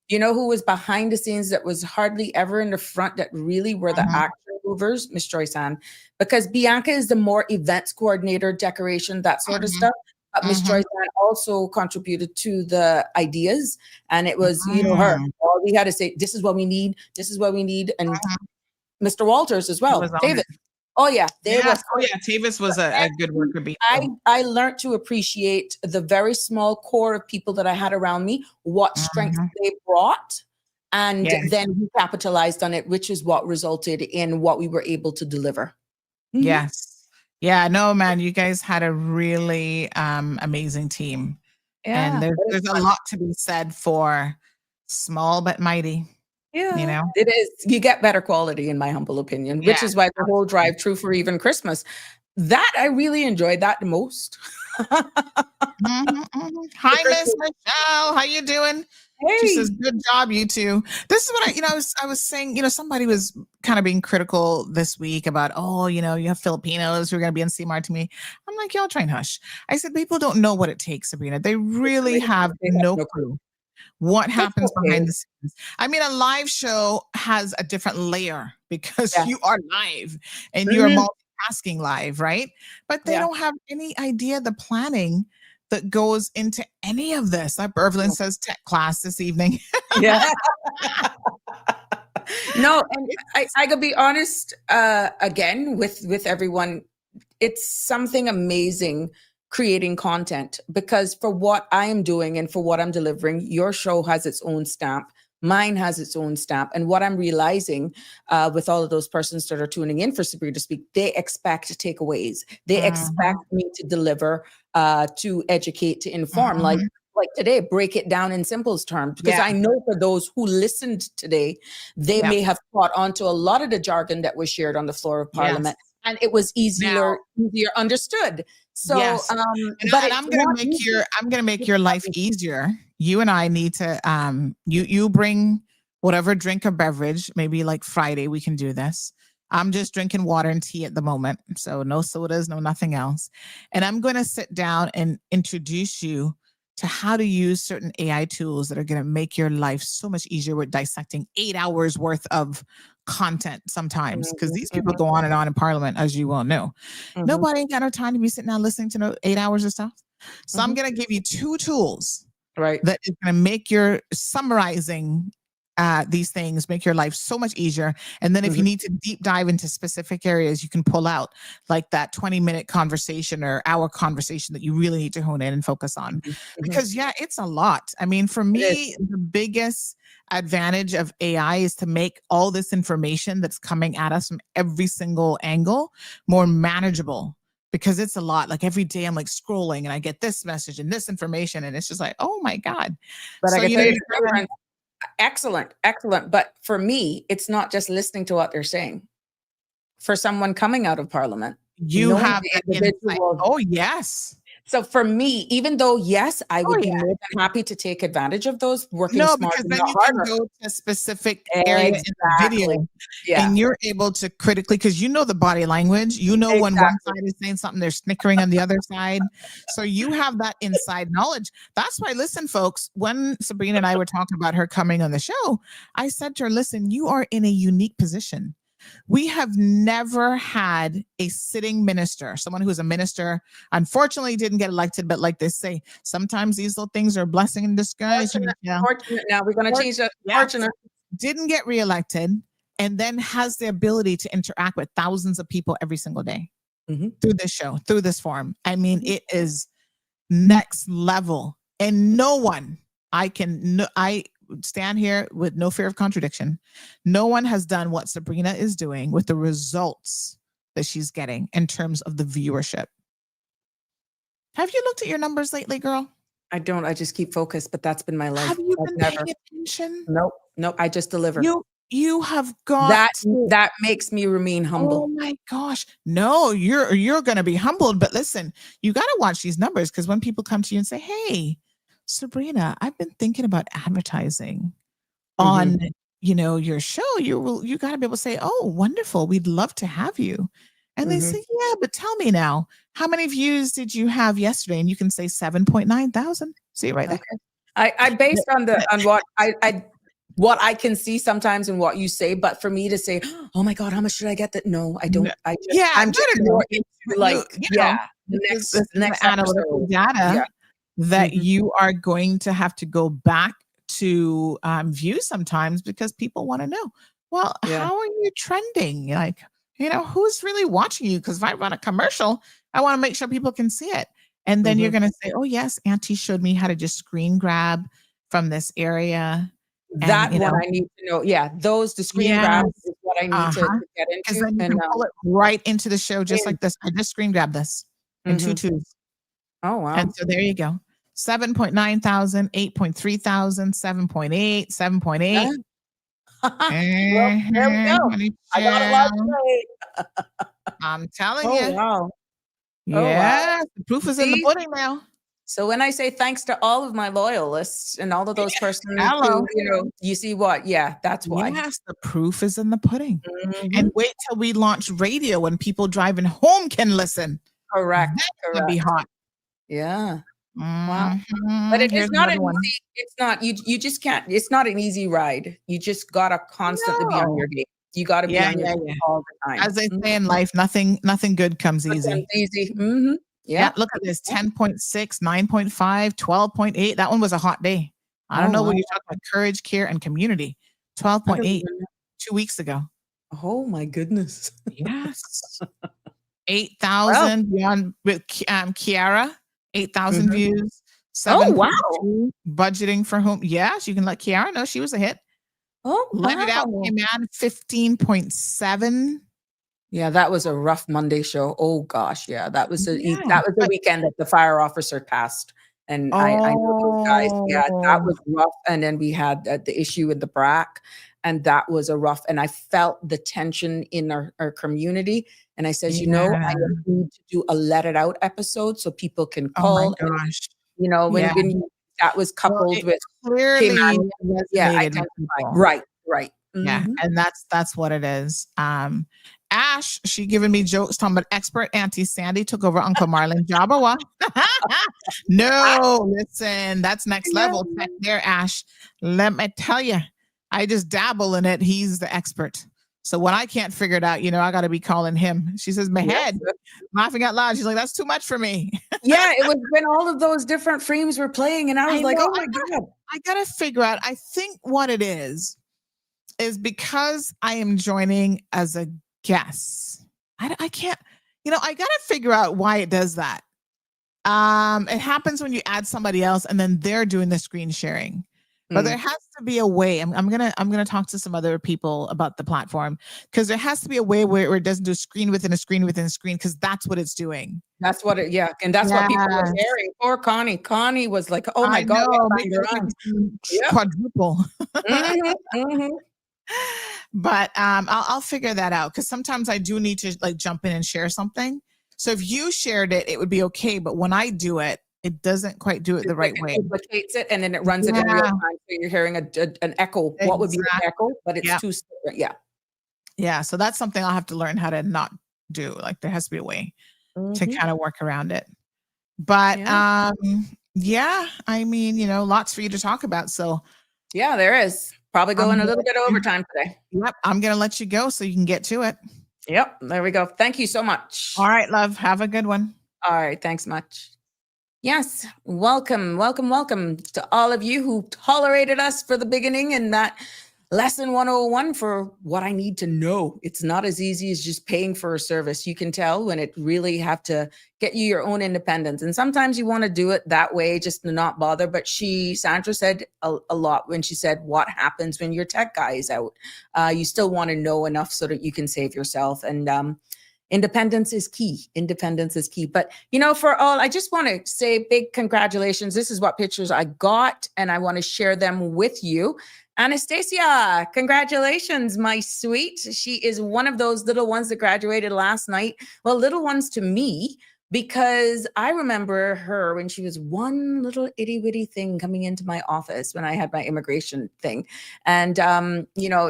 you know who was behind the scenes that was hardly ever in the front that really were the action movers? Miss Joyce Ann. Because Bianca is the more events coordinator, decoration, that sort of stuff. But Miss Joyce Ann also contributed to the ideas. And it was, you know, her. All we had to say, this is what we need. This is what we need. And Mr. Walters as well. David. Oh, yeah. Tavis was a good worker bee. I learned to appreciate the very small core of people that I had around me, what strengths they brought. And then we capitalized on it, which is what resulted in what we were able to deliver. Yes. Yeah, no, man, you guys had a really amazing team. Yeah. And there's a lot to be said for small but mighty. Yeah, you know, it is. You get better quality, in my humble opinion, which is why the whole drive through for even Christmas, that I really enjoyed that the most. Hi, Miss Michelle. How you doing? Hey. She says, "Good job, you two." This is what I was saying. You know, somebody was kind of being critical this week about, you have Filipinos who are going to be in CMAR to me. I'm like, y'all try and hush. I said, people don't know what it takes, Sabrina. They really have no clue what happens behind the scenes. I mean, a live show has a different layer because you are live and you're multitasking live, right? But they don't have any idea the planning that goes into any of this. Like Bervelin says, tech class this evening. No, and I could be honest, again, with everyone, it's something amazing creating content, because for what I am doing and for what I'm delivering, your show has its own stamp. Mine has its own stamp. And what I'm realizing with all of those persons that are tuning in for Sabrina to Speak, they expect takeaways. They expect me to deliver, to educate, to inform. Like today, break it down in simple terms, because I know for those who listened today, they may have caught onto a lot of the jargon that was shared on the floor of Parliament, and it was easier understood. So, but I'm gonna make your life easier. You and I need to you bring whatever drink or beverage. Maybe like Friday we can do this. I'm just drinking water and tea at the moment, so no sodas, no nothing else. And I'm going to sit down and introduce you to how to use certain AI tools that are going to make your life so much easier with dissecting 8 hours worth of content sometimes, because these people go on and on in Parliament, as you well know. Nobody ain't got no time to be sitting down listening to no 8 hours of stuff. So I'm going to give you 2 tools that is going to make your summarizing these things, make your life so much easier. And then if you need to deep dive into specific areas, you can pull out like that 20-minute conversation or hour conversation that you really need to hone in and focus on. Because it's a lot. I mean, for me, the biggest advantage of AI is to make all this information that's coming at us from every single angle more manageable. Because it's a lot. Like every day I'm like scrolling and I get this message and this information, and it's just like, oh my God. But so, I can tell you, excellent. But for me, it's not just listening to what they're saying. For someone coming out of Parliament, you have that insight. Oh, yes. So for me, even though, yes, I would be more than happy to take advantage of those working smart. Because then you can go to a specific area in the video and you're able to critically, because you know the body language, you know when one side is saying something, they're snickering on the other side. So you have that inside knowledge. That's why, listen, folks, when Sabrina and I were talking about her coming on the show, I said to her, listen, you are in a unique position. We have never had a sitting minister, someone who is a minister, unfortunately didn't get elected, but like they say, sometimes these little things are a blessing in disguise. Fortunate. Now we're going to change that. Fortunate. Didn't get reelected and then has the ability to interact with thousands of people every single day through this show, through this forum. I mean, it is next level, and no one I stand here with no fear of contradiction. No one has done what Sabrina is doing with the results that she's getting in terms of the viewership. Have you looked at your numbers lately, girl? I don't. I just keep focused, but that's been my life. Have you been paying attention? Nope. I just deliver. You have got that makes me remain humble. Oh my gosh. No, you're going to be humbled, but listen, you got to watch these numbers, because when people come to you and say, hey, Sabrina, I've been thinking about advertising on, your show. You got to be able to say, oh, wonderful. We'd love to have you. And they say, yeah, but tell me now, how many views did you have yesterday? And you can say 7.9 thousand. See right there. I based on what I can see sometimes in what you say, but for me to say, oh my God, how much should I get that? No, I don't. I'm just more into the next analytical data that you are going to have to go back to view sometimes, because people want to know, well, how are you trending? Like, who's really watching you? Because if I run a commercial, I want to make sure people can see it. And then you're going to say, oh yes, Auntie showed me how to just screen grab from this area. That what I need to know. Yeah, the screen grabs is what I need to get into. Because then you can pull it right into the show just like this. I just screen grabbed this in 2 twos. Oh, wow. And so there you go. 7.9 thousand, 8.3 thousand, 7.8, 7.8. Well, there we go. I got a lot to say. I'm telling you. Wow. Yeah. The proof is in the pudding now. So when I say thanks to all of my loyalists and all of those persons who, you see what? Yeah, that's why. Yes, the proof is in the pudding. And wait till we launch radio when people driving home can listen. Correct. That's gonna be hot. Yeah. Wow. But it is not an easy, it's not, you just can't, it's not an easy ride. You just gotta constantly be on your game. You gotta be on your game all the time. As they say in life, nothing good comes easy. Yeah. Look at this. 10.6, 9.5, 12.8. That one was a hot day. I don't know what you're talking about. Courage, care, and community. 12.8 2 weeks ago. Oh my goodness. Yes. 8,000 beyond with Kiara. 8,000 views. 7. Oh, wow. Budgeting for whom? Yes, you can let Kiara know she was a hit. Oh, Let It Out wow. came out 15.7. Yeah, that was a rough Monday show. Oh gosh, yeah, that was Yeah. the weekend that the fire officer passed, and I know those guys. Yeah, that Oh, was rough. And then we had the issue with the BRAC, and that was a rough. And I felt the tension in our community. And I says, I yeah. need to do a Let It Out episode so people can Oh my call. And gosh. when Yeah. that was Well, coupled it with clearly Cayman, yeah, resonated with identify. people. Right. Yeah, Mhm. and that's what it is. Ash, she giving me jokes talking about expert Auntie Sandy took over Uncle Marlon job or what? No, listen, that's next level tech there, Ash. Let me tell you, I just dabble in it. He's the expert. So when I can't figure it out, I got to be calling him. She says, my head, laughing out loud. She's like, that's too much for me. Yeah, it was when all of those different frames were playing, and I was like, know, oh my God. I got to figure out, I think what it is because I am joining as a guest. I can't, I got to figure out why it does that. It happens when you add somebody else and then they're doing the screen sharing. But there has to be a way. I'm gonna talk to some other people about the platform because there has to be a way where it doesn't do screen within a screen within a screen because that's what it's doing. That's what and that's what people were sharing. Poor Connie. Connie was like, oh my God, quadruple. Mhm. But I'll figure that out because sometimes I do need to like jump in and share something. So if you shared it, it would be okay. But when I do it, it doesn't quite do it the right way. It duplicates it and then it runs it in real time. So you're hearing an echo. What would be an echo? But it's too different. Yeah. Yeah. So that's something I'll have to learn how to not do. Like there has to be a way to kind of work around it. But yeah, I mean, lots for you to talk about. So yeah, there is. Probably going a little bit overtime today. Yep. I'm going to let you go so you can get to it. Yep. There we go. Thank you so much. All right, love. Have a good one. All right. Thanks much. Yes. Welcome to all of you who tolerated us for the beginning and that lesson 101 for what I need to know. It's not as easy as just paying for a service. You can tell when it really have to get you your own independence. And sometimes you want to do it that way just to not bother. But Sandra said a lot when she said, what happens when your tech guy is out? You still want to know enough so that you can save yourself. And independence is key. But, for all, I just want to say big congratulations. This is what pictures I got, and I want to share them with you. Anastasia, congratulations, my sweet. She is one of those little ones that graduated last night. Well, little ones to me, because I remember her when she was one little itty bitty thing coming into my office when I had my immigration thing. And,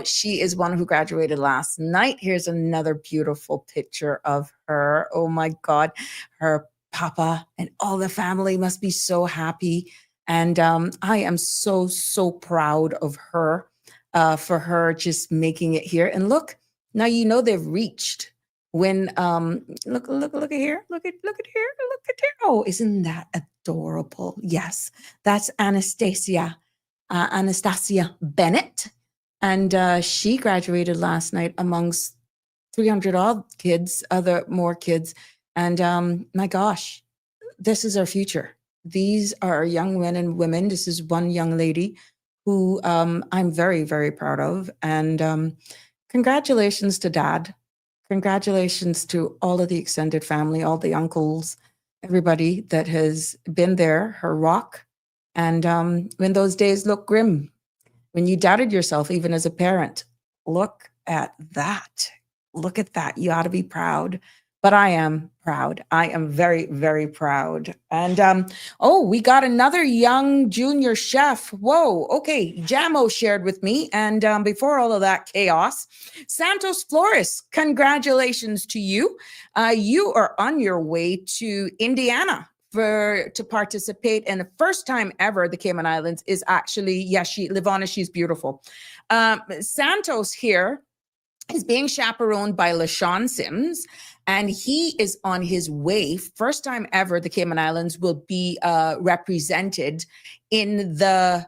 she is one who graduated last night. Here's another beautiful picture of her. Oh my God, her papa and all the family must be so happy. And I am so, so proud of her for her just making it here. And look, now they've reached. When look at here, look at here. Oh, isn't that adorable? Yes, that's Anastasia Bennett, and she graduated last night amongst 300 odd kids, more kids, and my gosh, this is our future. These are our young men and women. This is one young lady who I'm very, very proud of, and congratulations to Dad. Congratulations to all of the extended family, all the uncles, everybody that has been there, her rock. And when those days look grim, when you doubted yourself, even as a parent, look at that. Look at that. You ought to be proud. But I am proud. I am very, very proud. And we got another young junior chef. Whoa. Okay. Jamo shared with me. And before all of that chaos, Santos Flores, congratulations to you. You are on your way to Indiana to participate. And the first time ever, the Cayman Islands is actually, Livana, she's beautiful. Santos here is being chaperoned by LaShawn Sims. And he is on his way. First time ever, the Cayman Islands will be represented in the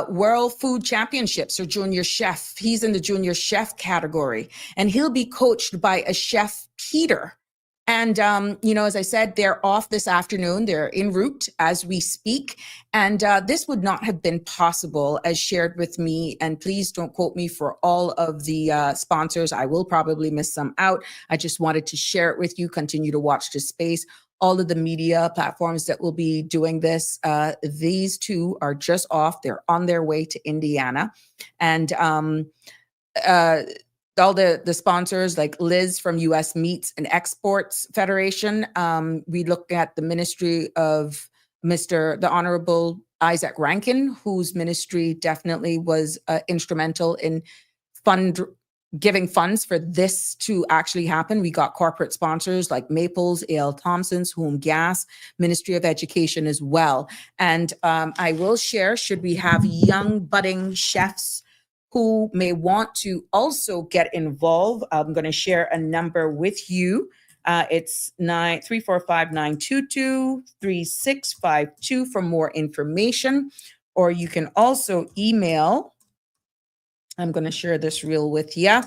World Food Championships or Junior Chef. He's in the Junior Chef category. And he'll be coached by a chef, Peter. And, as I said, they're off this afternoon. They're en route as we speak. And this would not have been possible as shared with me. And please don't quote me for all of the sponsors. I will probably miss some out. I just wanted to share it with you. Continue to watch this space. All of the media platforms that will be doing this, these two are just off. They're on their way to Indiana. And all the sponsors like Liz from U.S. Meats and Exports Federation. We look at the ministry of the Honorable Isaac Rankin, whose ministry definitely was instrumental in giving funds for this to actually happen. We got corporate sponsors like Maples, A.L. Thompson's, Home Gas, Ministry of Education as well. And I will share, should we have young budding chefs who may want to also get involved, I'm going to share a number with you. It's 345-922-3652 for more information. Or you can also email, I'm going to share this reel with you,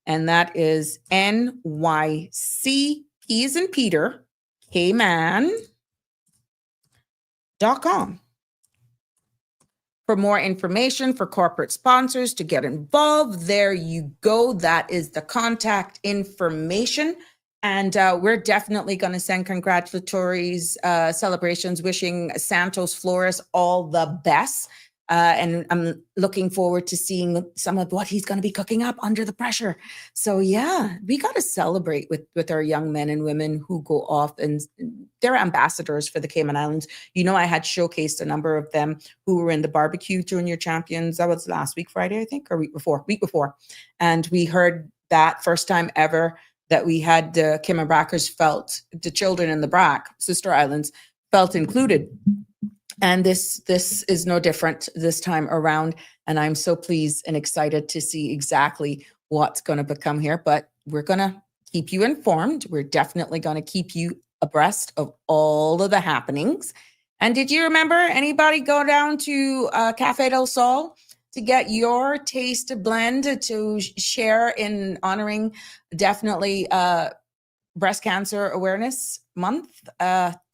and that is NYC, P as in Peter, Cayman.com. For more information for corporate sponsors to get involved, there you go. That is the contact information. And we're definitely going to send congratulatories, celebrations, wishing Santos Flores all the best. And I'm looking forward to seeing some of what he's going to be cooking up under the pressure. So yeah, we got to celebrate with our young men and women who go off, and they're ambassadors for the Cayman Islands. I had showcased a number of them who were in the barbecue junior champions. That was last week, Friday, I think, or week before. And we heard that first time ever that we had the Cayman Brackers felt, the children in the Brack, sister islands, felt included. And this is no different this time around. And I'm so pleased and excited to see exactly what's going to become here. But we're going to keep you informed. We're definitely going to keep you abreast of all of the happenings. And did you remember anybody go down to Cafe del Sol to get your taste blend to share in honoring definitely Breast Cancer Awareness Month?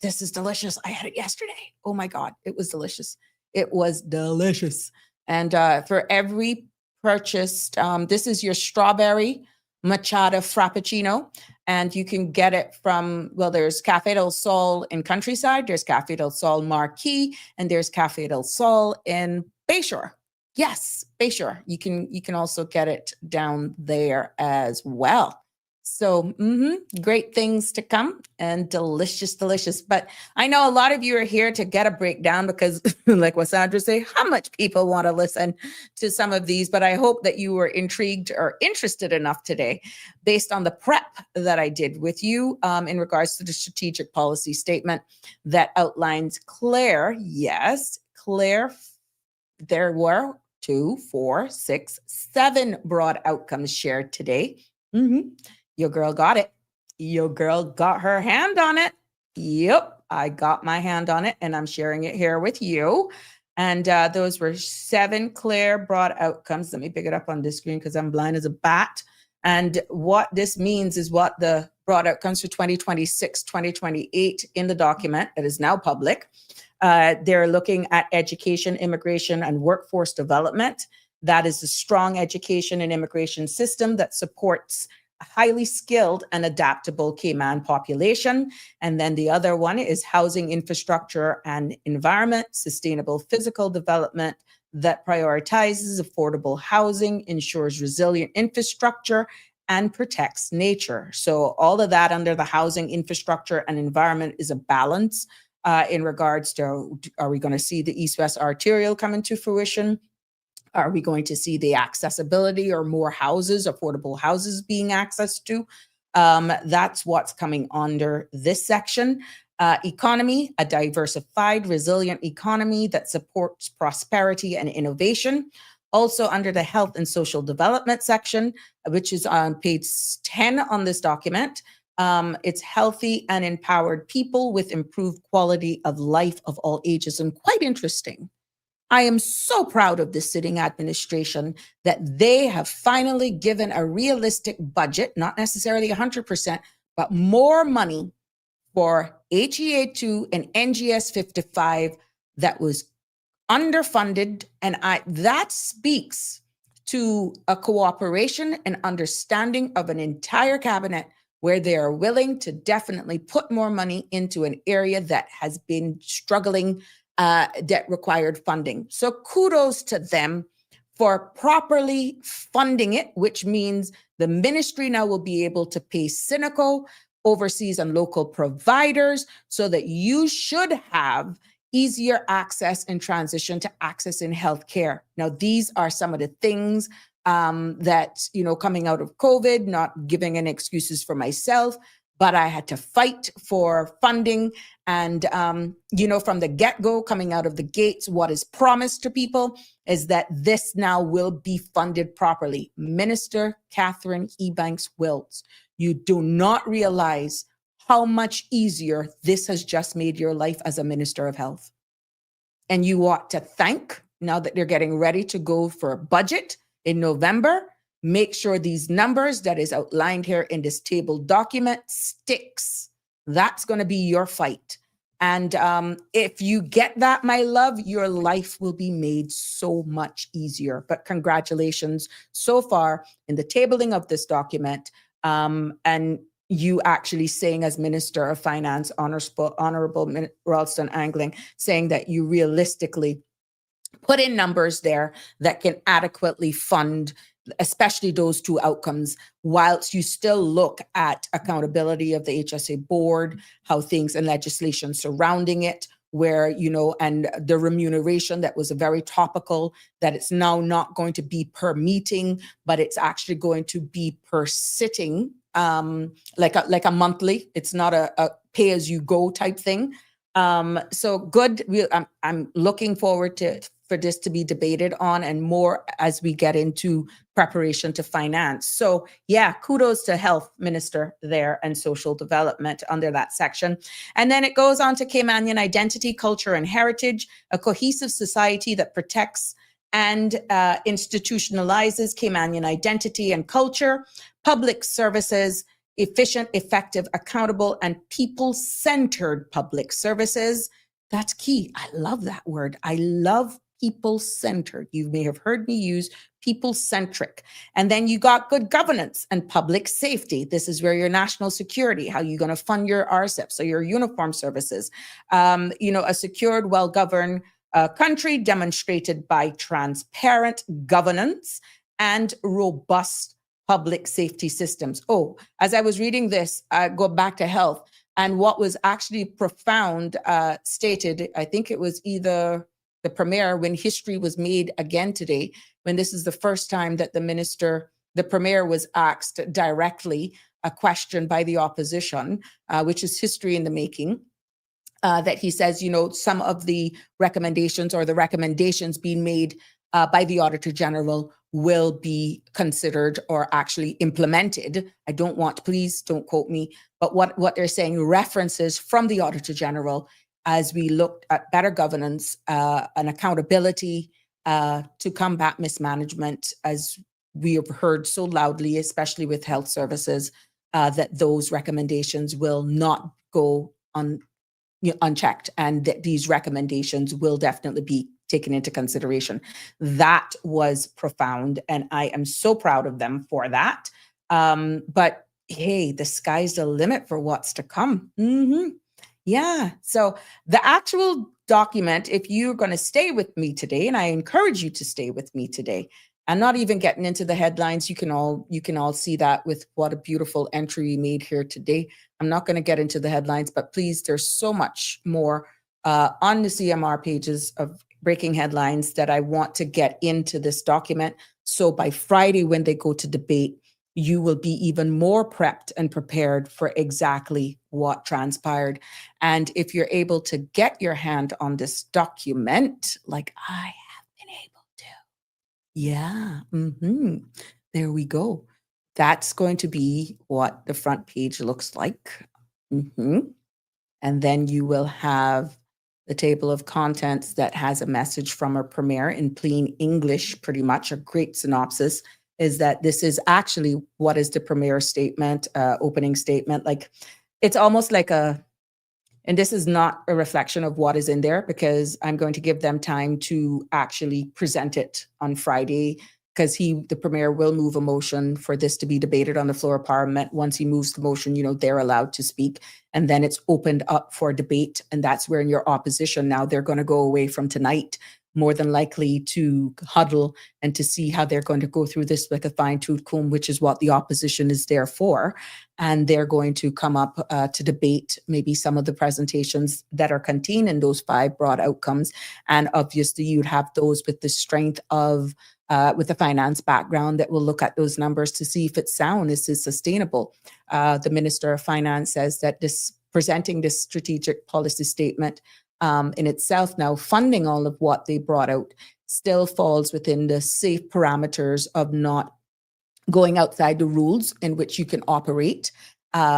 This is delicious. I had it yesterday. Oh my God, it was delicious. It was delicious. And for every purchased, this is your strawberry matcha frappuccino. And you can get it from, there's Cafe del Sol in Countryside, there's Cafe del Sol Marquee, and there's Cafe del Sol in Bayshore. Yes, Bayshore. You can also get it down there as well. So great things to come and delicious. But I know a lot of you are here to get a breakdown because like what Sandra say, how much people want to listen to some of these, but I hope that you were intrigued or interested enough today based on the prep that I did with you in regards to the strategic policy statement that outlines Claire. Yes, Claire, there were 2, 4, 6, 7 broad outcomes shared today. Your girl got it. Your girl got her hand on it. Yep, I got my hand on it, and I'm sharing it here with you. And those were 7 clear broad outcomes. Let me pick it up on this screen because I'm blind as a bat. And what this means is what the broad outcomes for 2026, 2028 in the document that is now public. They're looking at education, immigration, and workforce development. That is a strong education and immigration system that supports a highly skilled and adaptable Cayman population. And then the other one is housing infrastructure and environment, sustainable physical development that prioritizes affordable housing, ensures resilient infrastructure, and protects nature. So all of that under the housing, infrastructure, and environment is a balance in regards to, are we going to see the East-West arterial come into fruition? Are we going to see the accessibility or more houses, affordable houses being accessed to? That's what's coming under this section. Economy, a diversified, resilient economy that supports prosperity and innovation. Also under the health and social development section, which is on page 10 on this document. It's healthy and empowered people with improved quality of life of all ages. And quite interesting. I am so proud of the sitting administration that they have finally given a realistic budget, not necessarily 100%, but more money for HEA2 and NGS 55 that was underfunded. And that speaks to a cooperation and understanding of an entire cabinet where they are willing to definitely put more money into an area that has been struggling, that required funding. So kudos to them for properly funding it, which means the ministry now will be able to pay Cineco, overseas and local providers, so that you should have easier access and transition to access in healthcare. Now, these are some of the things that, coming out of COVID, not giving any excuses for myself, but I had to fight for funding. And, from the get-go, coming out of the gates, what is promised to people is that this now will be funded properly. Minister Catherine Ebanks-Wilts, you do not realize how much easier this has just made your life as a Minister of Health. And you ought to thank, now that they're getting ready to go for a budget in November, make sure these numbers that is outlined here in this table document sticks. That's going to be your fight. And if you get that, my love, your life will be made so much easier. But congratulations so far in the tabling of this document, and you actually saying as Minister of Finance, Honorable Ralston Angling, saying that you realistically put in numbers there that can adequately fund, especially those two outcomes, whilst you still look at accountability of the HSA board, how things and legislation surrounding it, where, and the remuneration that was very topical, that it's now not going to be per meeting, but it's actually going to be per sitting, like a monthly. It's not a pay as you go type thing. So good. I'm looking forward for this to be debated on, and more as we get into preparation to finance. So yeah, kudos to Health Minister there and Social Development under that section. And then it goes on to Caymanian identity, culture, and heritage, a cohesive society that protects and institutionalizes Caymanian identity and culture, public services, efficient, effective, accountable, and people-centered public services. That's key. I love that word. I love people-centered. You may have heard me use people-centric. And then you got good governance and public safety. This is where your national security, how you're going to fund your RCEP, so your uniform services, a secured, well-governed country demonstrated by transparent governance and robust public safety systems. Oh, as I was reading this, I go back to health, and what was actually profound stated, I think it was either the premier, when history was made again today, when this is the first time that the premier was asked directly a question by the opposition, which is history in the making, that he says, some of the recommendations or the recommendations being made by the Auditor General will be considered or actually implemented. Please don't quote me, but what they're saying, references from the Auditor General as we looked at better governance and accountability to combat mismanagement, as we have heard so loudly, especially with health services, that those recommendations will not go unchecked, and that these recommendations will definitely be taken into consideration. That was profound, and I am so proud of them for that. But hey, the sky's the limit for what's to come. Yeah. So the actual document, if you're going to stay with me today, and I encourage you to stay with me today, I'm not even getting into the headlines. You can all see that with what a beautiful entry we made here today. I'm not going to get into the headlines, but please, there's so much more on the CMR pages of breaking headlines that I want to get into this document. So by Friday, when they go to debate, you will be even more prepped and prepared for exactly what transpired. And if you're able to get your hand on this document, like I have been able to, yeah, there we go. That's going to be what the front page looks like. And then you will have the table of contents that has a message from our premier in plain English, pretty much a great synopsis. is that this is actually what is the Premier's statement, opening statement. Like, it's almost like and this is not a reflection of what is in there, because I'm going to give them time to actually present it on Friday, because the Premier will move a motion for this to be debated on the floor of Parliament. Once he moves the motion, they're allowed to speak, and then it's opened up for debate. And that's where in your opposition now, they're going to go away from tonight, more than likely to huddle and to see how they're going to go through this like a fine-tooth comb, which is what the opposition is there for. And they're going to come up to debate maybe some of the presentations that are contained in those 5 broad outcomes. And obviously you'd have those with the strength of with the finance background that will look at those numbers to see if it's sound, is it sustainable. The Minister of Finance says that presenting this strategic policy statement in itself, now funding all of what they brought out, still falls within the safe parameters of not going outside the rules in which you can operate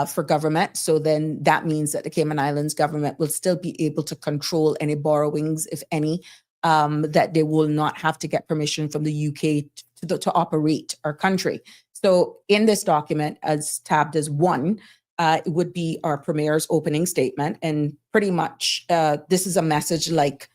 for government. So then that means that the Cayman Islands government will still be able to control any borrowings, if any, that they will not have to get permission from the UK to operate our country. So in this document, as tabbed as 1, it would be our Premier's opening statement. And pretty much this is a message like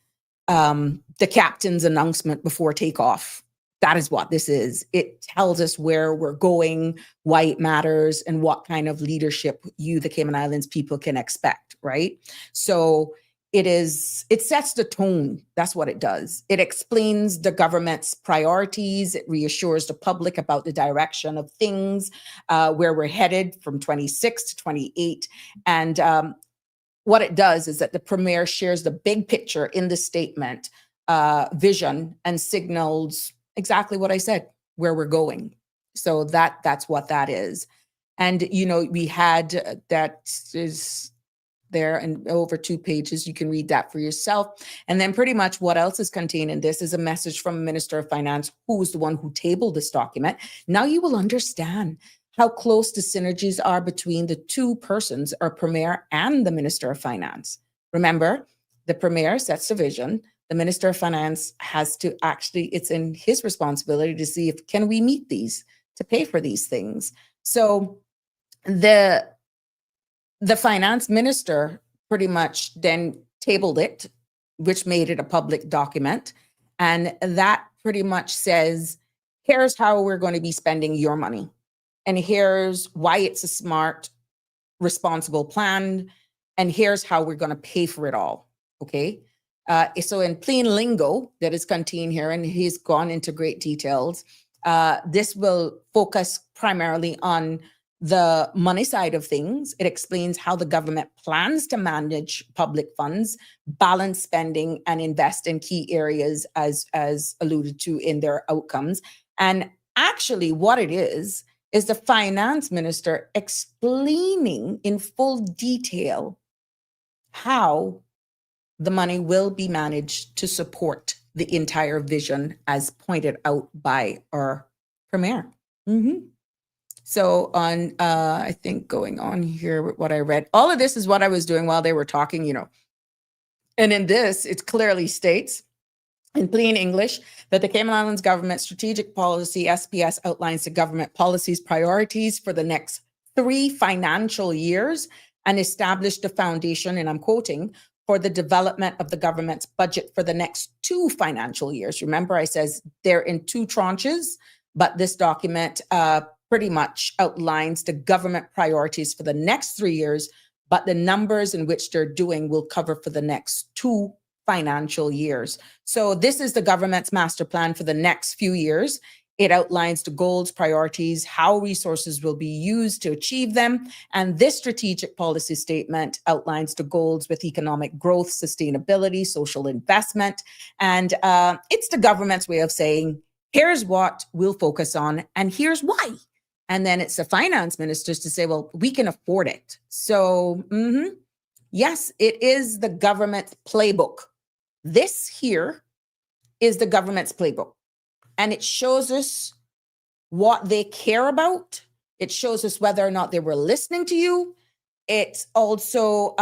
the captain's announcement before takeoff. That is what this is. It tells us where we're going, why it matters, and what kind of leadership the Cayman Islands people, can expect, right? So it sets the tone. That's what it does. It explains the government's priorities. It reassures the public about the direction of things, where we're headed from 26 to 28. And what it does is that the Premier shares the big picture in the statement, vision, and signals exactly what I said, where we're going. So that's what that is. And, we had, that is there and over 2 pages. You can read that for yourself. And then pretty much what else is contained in this is a message from Minister of Finance, who is the one who tabled this document. Now you will understand how close the synergies are between the 2 persons, our Premier and the Minister of Finance. Remember, the Premier sets the vision. The Minister of Finance has to it's in his responsibility to see if can we meet these, to pay for these things. So the finance minister pretty much then tabled it, which made it a public document. And that pretty much says, here's how we're going to be spending your money. And here's why it's a smart, responsible plan. And here's how we're going to pay for it all. Okay. So in plain lingo that is contained here, and he's gone into great details, this will focus primarily on the money side of things. It explains how the government plans to manage public funds, balance spending, and invest in key areas as alluded to in their outcomes. And actually what it is the finance minister explaining in full detail how the money will be managed to support the entire vision as pointed out by our Premier. So on, I think going on here with what I read, all of this is what I was doing while they were talking, And in this, it clearly states in plain English that the Cayman Islands government strategic policy, SPS, outlines the government policies priorities for the next 3 financial years and established the foundation, and I'm quoting, for the development of the government's budget for the next 2 financial years. Remember, I says they're in 2 tranches, but this document pretty much outlines the government priorities for the next 3 years, but the numbers in which they're doing will cover for the next 2 financial years. So this is the government's master plan for the next few years. It outlines the goals, priorities, how resources will be used to achieve them. And this strategic policy statement outlines the goals with economic growth, sustainability, social investment. And it's the government's way of saying, here's what we'll focus on and here's why. And then it's the finance ministers to say, well, we can afford it. So yes, it is the government's playbook. This here is the government's playbook. And it shows us what they care about. It shows us whether or not they were listening to you. It's also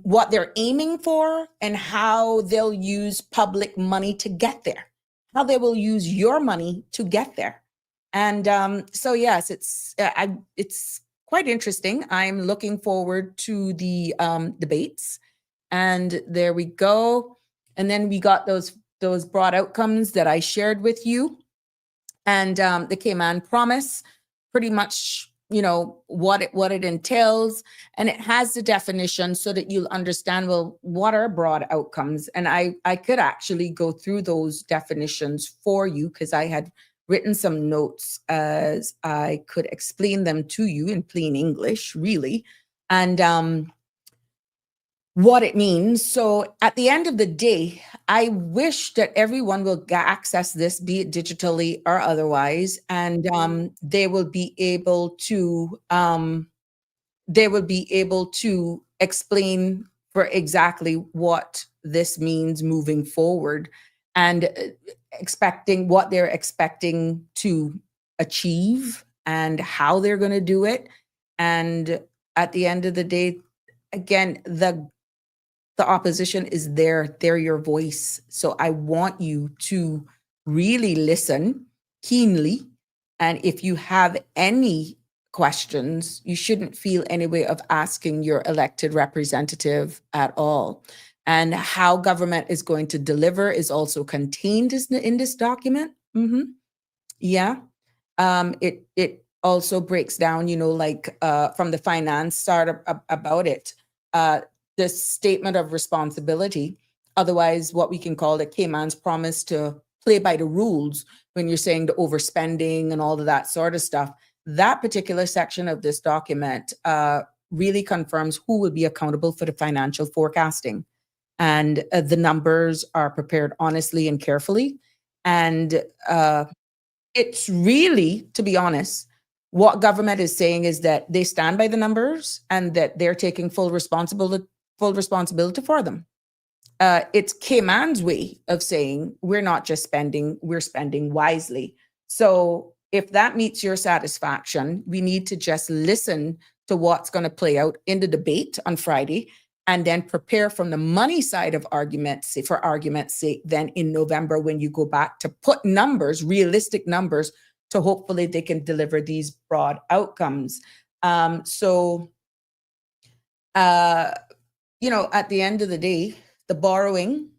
what they're aiming for and how they'll use public money to get there, how they will use your money to get there. And so yes, it's quite interesting. I'm looking forward to the debates. And there we go. And then we got those broad outcomes that I shared with you, and the Cayman Promise, pretty much, what it entails, and it has the definition so that you'll understand, well, what are broad outcomes. And I could actually go through those definitions for you, because I had written some notes as I could explain them to you in plain English, really, and what it means. So at the end of the day, I wish that everyone will access this, be it digitally or otherwise, and they will be able to explain for exactly what this means moving forward, and expecting what they're expecting to achieve and how they're going to do it. And at the end of the day, again, the opposition is there. They're your voice. So I want you to really listen keenly. And if you have any questions, you shouldn't feel any way of asking your elected representative at all. And how government is going to deliver is also contained in this document. Yeah. It also breaks down, from the finance side about it. The statement of responsibility, otherwise what we can call the Cayman's promise to play by the rules when you're saying the overspending and all of that sort of stuff. That particular section of this document really confirms who will be accountable for the financial forecasting. And the numbers are prepared honestly and carefully. And it's really, to be honest, what government is saying is that they stand by the numbers and that they're taking full responsibility for them. It's Cayman's way of saying we're not just spending, we're spending wisely. So if that meets your satisfaction, we need to just listen to what's going to play out in the debate on Friday, and then prepare from the money side of arguments, for argument's sake, then in November, when you go back, to put numbers, realistic numbers, to hopefully they can deliver these broad outcomes. At the end of the day, the borrowing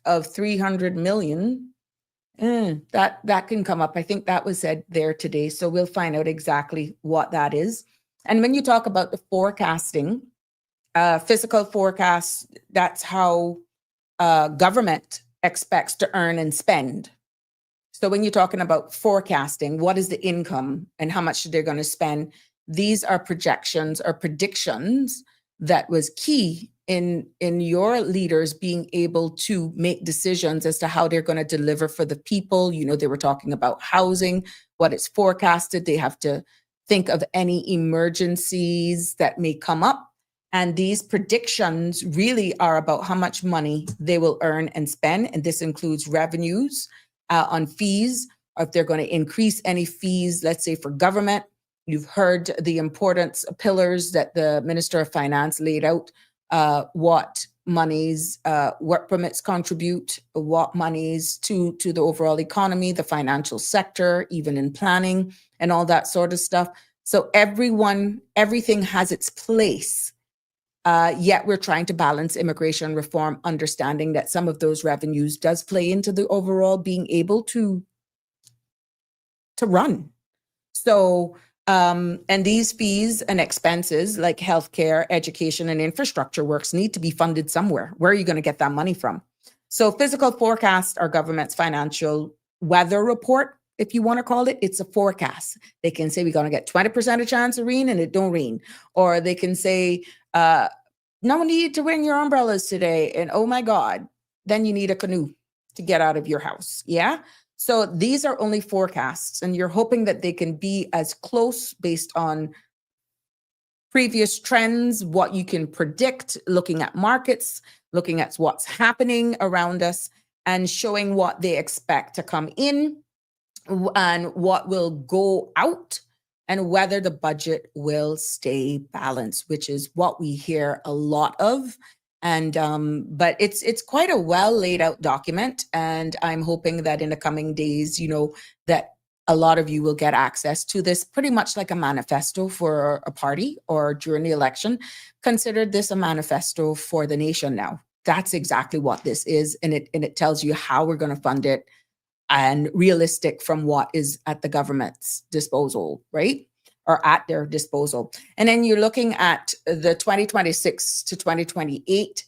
of 300 million, that can come up. I think that was said there today. So we'll find out exactly what that is. And when you talk about the forecasting, physical forecasts, that's how government expects to earn and spend. So when you're talking about forecasting, what is the income and how much they're going to spend? These are projections or predictions that was key in your leaders being able to make decisions as to how they're going to deliver for the people. They were talking about housing, what is forecasted. They have to think of any emergencies that may come up. And these predictions really are about how much money they will earn and spend. And this includes revenues on fees, or if they're going to increase any fees, let's say for government. You've heard the importance of pillars that the Minister of Finance laid out, what monies, work permits contribute, what monies to the overall economy, the financial sector, even in planning and all that sort of stuff. So everything has its place. Yet we're trying to balance immigration reform, understanding that some of those revenues does play into the overall being able to run. So, and these fees and expenses like healthcare, education, and infrastructure works need to be funded somewhere. Where are you going to get that money from? So physical forecast are government's financial weather report, if you want to call it. It's a forecast. They can say we're going to get 20% of chance of rain and it don't rain. Or they can say, no need to bring your umbrellas today. And oh my God, then you need a canoe to get out of your house. Yeah. So these are only forecasts, and you're hoping that they can be as close based on previous trends, what you can predict, looking at markets, looking at what's happening around us, and showing what they expect to come in and what will go out, and whether the budget will stay balanced, which is what we hear a lot of. And but it's quite a well laid out document, and I'm hoping that in the coming days, that a lot of you will get access to this, pretty much like a manifesto for a party or during the election. Consider this a manifesto for the nation now. That's exactly what this is. And it tells you how we're going to fund it, and realistic from what is at the government's disposal, right? Or at their disposal. And then you're looking at the 2026 to 2028,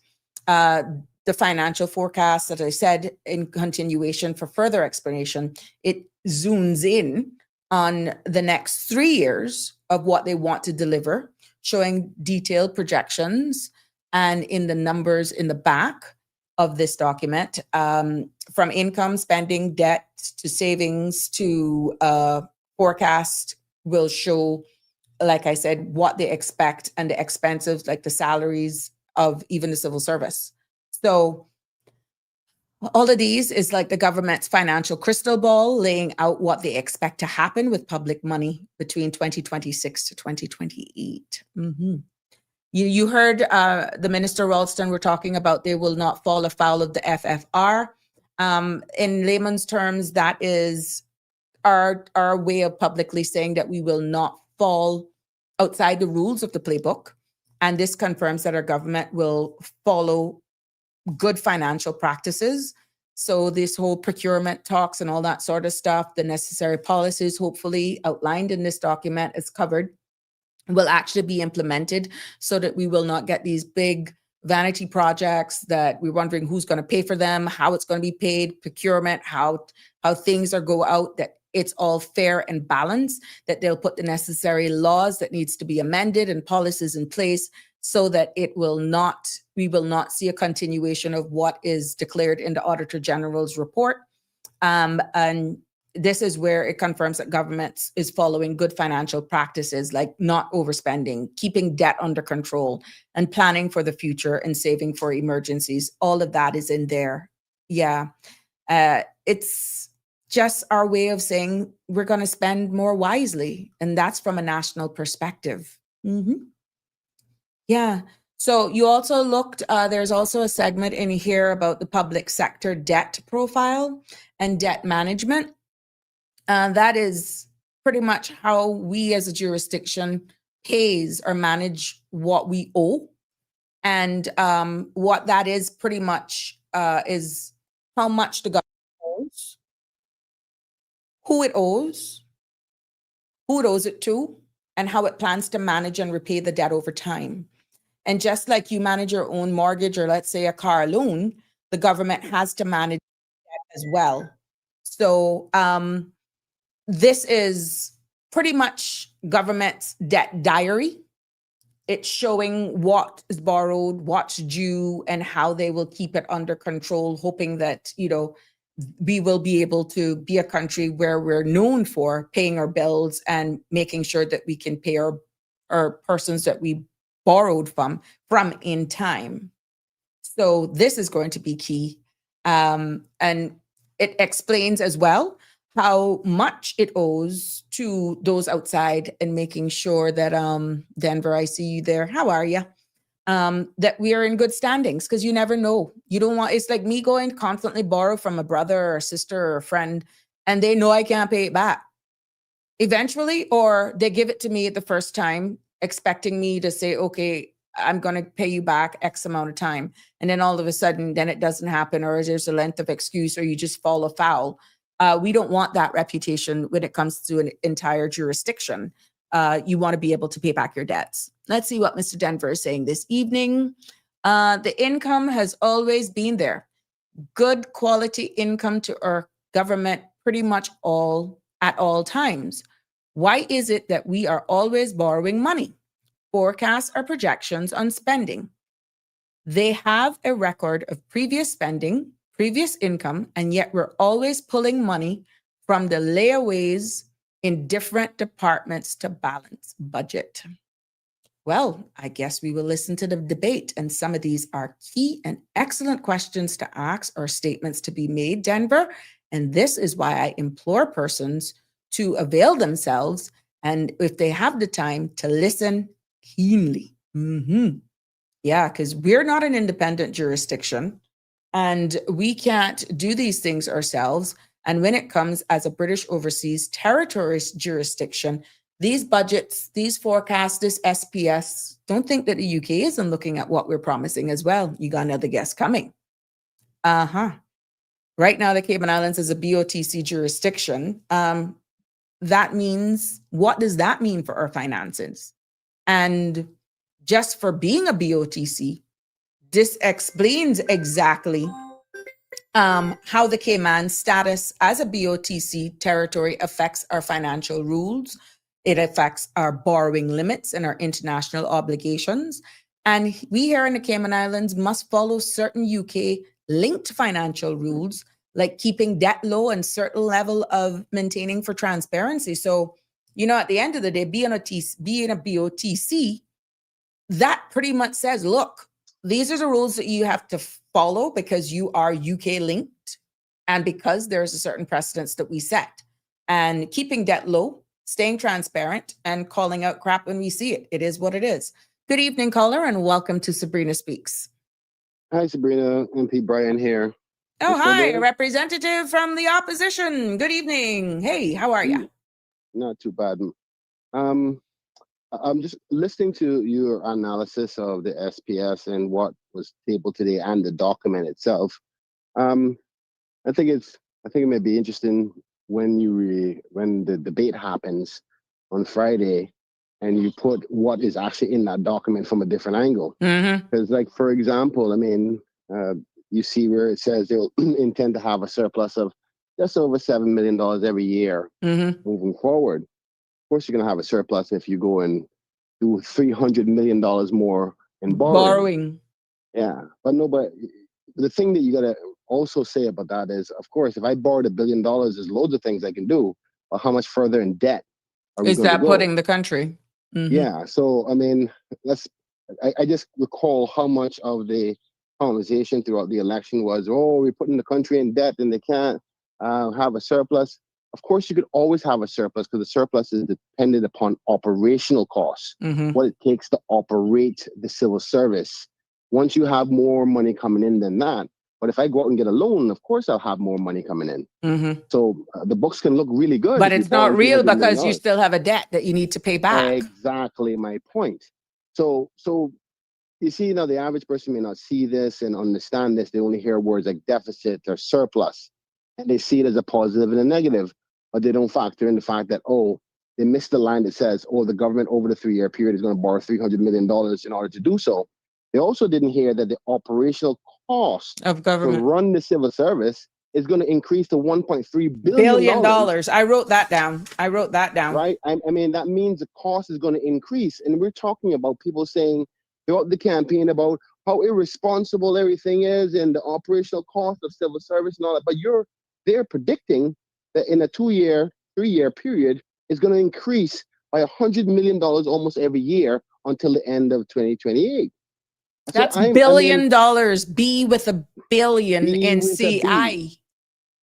the financial forecast, as I said, in continuation for further explanation, it zooms in on the next 3 years of what they want to deliver, showing detailed projections, and in the numbers in the back of this document, from income, spending, debt, to savings, to forecast, will show, like I said, what they expect and the expenses, like the salaries of even the civil service. So all of these is like the government's financial crystal ball, laying out what they expect to happen with public money between 2026 to 2028. You heard the Minister Ralston were talking about they will not fall afoul of the FFR. In layman's terms, that is our way of publicly saying that we will not fall outside the rules of the playbook. And this confirms that our government will follow good financial practices. So this whole procurement talks and all that sort of stuff, the necessary policies, hopefully outlined in this document, is covered, will actually be implemented, so that we will not get these big vanity projects that we're wondering who's going to pay for them, how it's going to be paid, procurement, how things are go out, that it's all fair and balanced, that they'll put the necessary laws that needs to be amended and policies in place, so that we will not see a continuation of what is declared in the Auditor General's report. And this is where it confirms that government is following good financial practices, like not overspending, keeping debt under control, and planning for the future and saving for emergencies. All of that is in there. Yeah. It's just our way of saying we're going to spend more wisely. And that's from a national perspective. Yeah. So you also looked, there's also a segment in here about the public sector debt profile and debt management. That is pretty much how we as a jurisdiction pays or manage what we owe. And what that is pretty much is how much the government owes, who it owes it to, and how it plans to manage and repay the debt over time. And just like you manage your own mortgage, or let's say a car loan, the government has to manage debt as well. So this is pretty much government's debt diary. It's showing what is borrowed, what's due, and how they will keep it under control, hoping that, we will be able to be a country where we're known for paying our bills and making sure that we can pay our persons that we borrowed from in time. So this is going to be key. And it explains as well how much it owes to those outside, and making sure that, Denver, I see you there. How are you? That we are in good standings, because you never know. You don't want, it's like me going to constantly borrow from a brother or a sister or a friend, and they know I can't pay it back eventually, or they give it to me at the first time, expecting me to say, okay, I'm going to pay you back X amount of time. And then all of a sudden, then it doesn't happen, or there's a length of excuse, or you just fall afoul. We don't want that reputation when it comes to an entire jurisdiction. You want to be able to pay back your debts. Let's see what Mr. Denver is saying this evening. The income has always been there. Good quality income to our government pretty much at all times. Why is it that we are always borrowing money? Forecasts or projections on spending. They have a record of previous spending, previous income, and yet we're always pulling money from the layaways in different departments to balance budget. Well, I guess we will listen to the debate, and some of these are key and excellent questions to ask or statements to be made, Denver. And this is why I implore persons to avail themselves, and if they have the time, to listen keenly. Yeah, because we're not an independent jurisdiction, and we can't do these things ourselves. And when it comes as a British overseas territories jurisdiction, these budgets, these forecasts, this SPS, don't think that the UK isn't looking at what we're promising as well. You got another guest coming. Right now, the Cayman Islands is a BOTC jurisdiction. That means, what does that mean for our finances? And just for being a BOTC, this explains exactly how the Cayman status as a BOTC territory affects our financial rules. It affects our borrowing limits and our international obligations. And we here in the Cayman Islands must follow certain UK linked financial rules, like keeping debt low and certain level of maintaining for transparency. So, at the end of the day, being a BOTC, that pretty much says, look, these are the rules that you have to follow because you are UK linked and because there's a certain precedence that we set. And keeping debt low, staying transparent, and calling out crap when we see it. It is what it is. Good evening, caller, and welcome to Sabrina Speaks. Hi, Sabrina. MP Brian here. Oh, hi, a representative from the opposition. Good evening. Hey, how are you? Not too bad. I'm just listening to your analysis of the SPS and what was tabled today and the document itself. I think it may be interesting when the debate happens on Friday and you put what is actually in that document from a different angle. Because, like, for example, you see where it says they'll intend to have a surplus of just over $7 million every year moving forward. Of course, you're going to have a surplus if you go and do $300 million more in borrowing. Yeah, but the thing that you got to also say about that is, of course, if I borrowed $1 billion, there's loads of things I can do. But how much further in debt is that putting the country? Yeah, so I just recall how much of the conversation throughout the election was, we're putting the country in debt and they can't have a surplus. Of course, you could always have a surplus because the surplus is dependent upon operational costs, what it takes to operate the civil service. Once you have more money coming in than that, but if I go out and get a loan, of course I'll have more money coming in. So the books can look really good. But it's not real because you still have a debt that you need to pay back. Exactly my point. So you see, now the average person may not see this and understand this. They only hear words like deficit or surplus, and they see it as a positive and a negative, but they don't factor in the fact that, they missed the line that says, the government over the 3-year period is going to borrow $300 million in order to do so. They also didn't hear that the operational cost of government to run the civil service is going to increase to $1.3 billion. I wrote that down. Right? I mean, that means the cost is going to increase. And we're talking about people saying throughout the campaign about how irresponsible everything is and the operational cost of civil service and all that. But they're predicting that in a 2-year, 3-year period is going to increase by $100 million almost every year until the end of 2028. That's $1 billion. B with a billion in CI.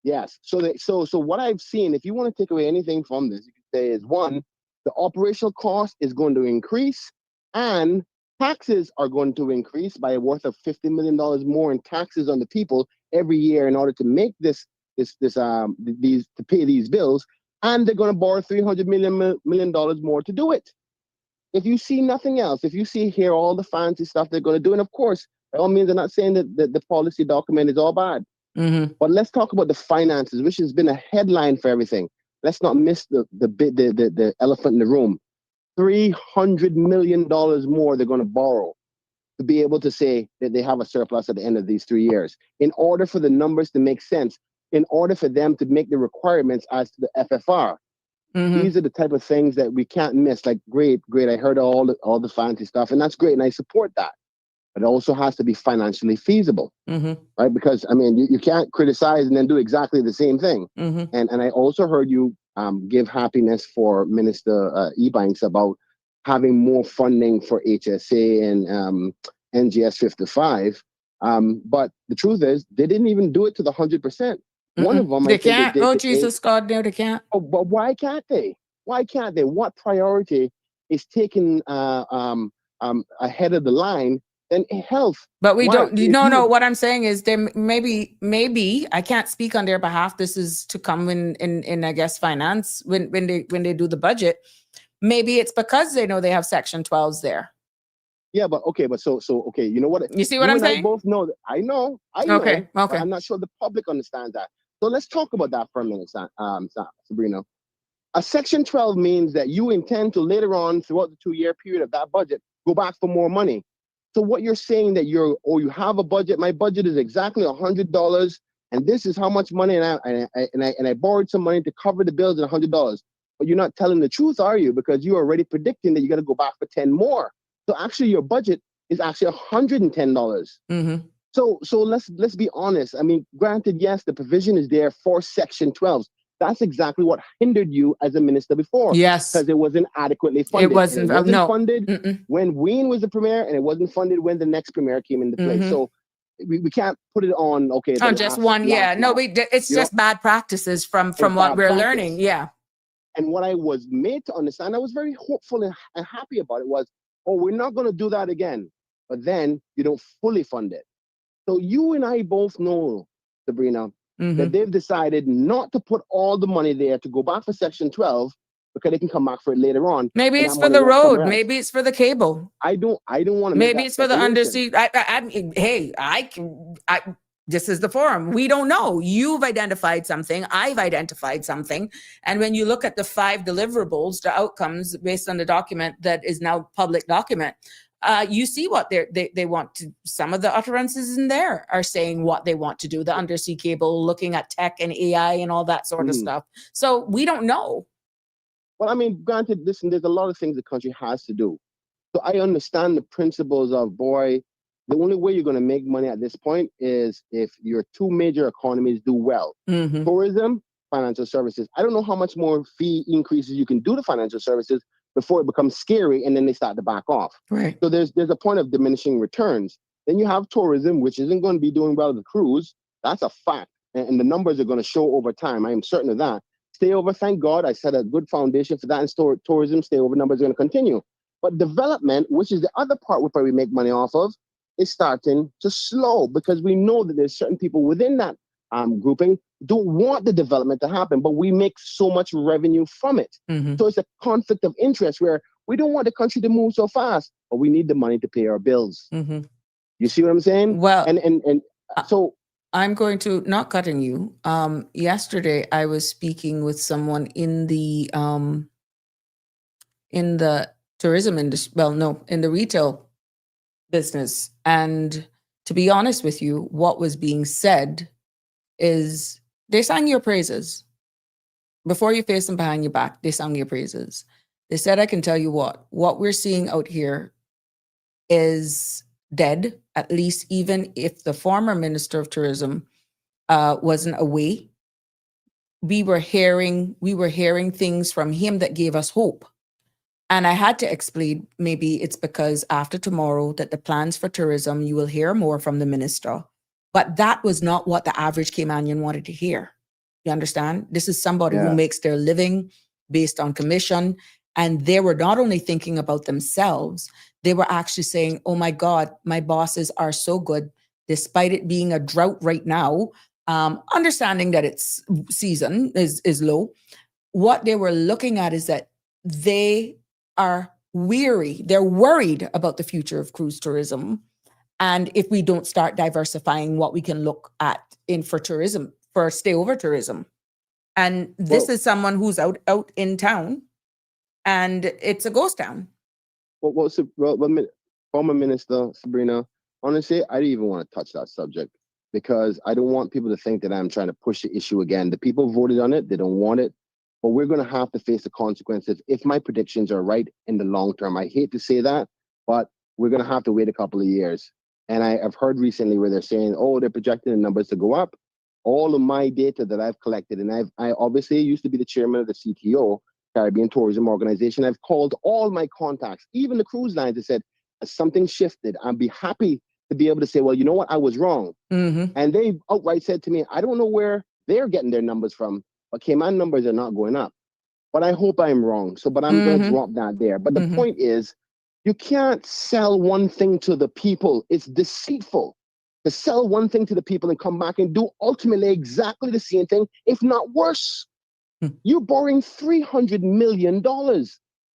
Yes. So what I've seen, if you want to take away anything from this, you can say is, one, the operational cost is going to increase, and taxes are going to increase by a worth of $50 million more in taxes on the people every year in order to make these to pay these bills, and they're going to borrow $300 million more to do it. If you see nothing else, if you see here all the fancy stuff they're going to do, and of course, by all means, I'm not saying that the policy document is all bad, but let's talk about the finances, which has been a headline for everything. Let's not miss the elephant in the room. $300 million more they're going to borrow to be able to say that they have a surplus at the end of these 3 years. In order for the numbers to make sense, in order for them to make the requirements as to the FFR. These are the type of things that we can't miss. Like, great. I heard all the fancy stuff, and that's great, and I support that. But it also has to be financially feasible, right? Because, I mean, you can't criticize and then do exactly the same thing. And I also heard you give happiness for Minister Ebanks about having more funding for HSA and NGS 55. But the truth is, they didn't even do it to the 100%. One of them, they can't. Jesus, God, no, they can't. But why can't they? Why can't they? What priority is taken ahead of the line then health. But we Why? don't. If No, you- no. What I'm saying is, there maybe I can't speak on their behalf. This is to come in I guess finance when they do the budget. Maybe it's because they know they have Section 12s there. Yeah, but okay, okay. You know what? You see what I'm and I saying? both know that. I know. Okay, But okay. I'm not sure the public understands that. So let's talk about that for a minute, Sabrina. A Section 12 means that you intend to later on, throughout the 2-year period of that budget, go back for more money. So what you're saying that you have a budget. My budget is exactly $100, and this is how much money, and I borrowed some money to cover the bills at $100. But you're not telling the truth, are you? Because you're already predicting that you're going to go back for 10 more. So actually, your budget is actually $110. Mm-hmm. So let's be honest. I mean, granted, yes, the provision is there for Section 12s. That's exactly what hindered you as a minister before. Yes, because it wasn't adequately funded. it wasn't. Funded Mm-mm. when Ween was the premier, and it wasn't funded when the next premier came into place. Mhm. So we can't put it on. Okay, On just one. Yeah. No, it's You just bad practices from what bad we're practice. learning. Yeah. And what I was made to understand, I was very hopeful and happy about it, was, oh, we're not going to do that again. But then you don't fully fund it. So you and I both know, Sabrina, that they've decided not to put all the money there to go back for Section 12 because they can come back for it later on. Maybe and it's that for money the won't come road. back. Maybe it's for the cable. I don't want to. Maybe it's for the undersea. I mean, hey, this is the forum. We don't know. You've identified something. I've identified something. And when you look at the 5 deliverables, the outcomes based on the document that is now public document, you see what they want to. Some of the utterances in there are saying what they want to do. The undersea cable, looking at tech and AI and all that sort of stuff. So we don't know. Well, I mean, granted, listen, there's a lot of things the country has to do. So I understand the principles of, boy, the only way you're going to make money at this point is if your 2 major economies do well. Tourism, financial services. I don't know how much more fee increases you can do to financial services before it becomes scary and then they start to back off. Right. So there's a point of diminishing returns. Then you have tourism, which isn't going to be doing well with cruise. That's a fact. And the numbers are going to show over time. I am certain of that. Stay over, thank God, I set a good foundation for that. And tourism, stay over numbers are going to continue. But development, which is the other part where we make money off of, is starting to slow because we know that there's certain people within that grouping don't want the development to happen, but we make so much revenue from it. So it's a conflict of interest where we don't want the country to move so fast, but we need the money to pay our bills. You see what I'm saying? Well, and so I'm going to, not cutting you. Yesterday I was speaking with someone in the tourism industry. Well, no, in the retail business. And to be honest with you, what was being said is they sang your praises. Before your face and behind your back, they sang your praises. They said, I can tell you what we're seeing out here is dead, at least even if the former Minister of Tourism wasn't away. We were hearing things from him that gave us hope. And I had to explain, maybe it's because after tomorrow that the plans for tourism, you will hear more from the minister. But that was not what the average Caymanian wanted to hear. You understand? This is somebody who makes their living based on commission. And they were not only thinking about themselves, they were actually saying, oh my God, my bosses are so good, despite it being a drought right now, understanding that its season is low. What they were looking at is that they are weary. They're worried about the future of cruise tourism. And if we don't start diversifying what we can look at for tourism, for stayover tourism. And this is someone who's out in town and it's a ghost town. Former Minister Sabrina, honestly, I didn't even want to touch that subject because I don't want people to think that I'm trying to push the issue again. The people voted on it. They don't want it. But we're going to have to face the consequences if my predictions are right in the long term. I hate to say that, but we're going to have to wait a couple of years. And I've heard recently where they're saying, oh, they're projecting the numbers to go up. All of my data that I've collected, and I obviously used to be the chairman of the CTO, Caribbean Tourism Organization. I've called all my contacts, even the cruise lines, and said, as something shifted, I'd be happy to be able to say, well, you know what, I was wrong. And they outright said to me, I don't know where they're getting their numbers from, but Cayman numbers are not going up. But I hope I'm wrong. But I'm going to drop that there. But the point is, You can't sell one thing to the people. It's deceitful to sell one thing to the people and come back and do ultimately exactly the same thing, if not worse. You're borrowing $300 million.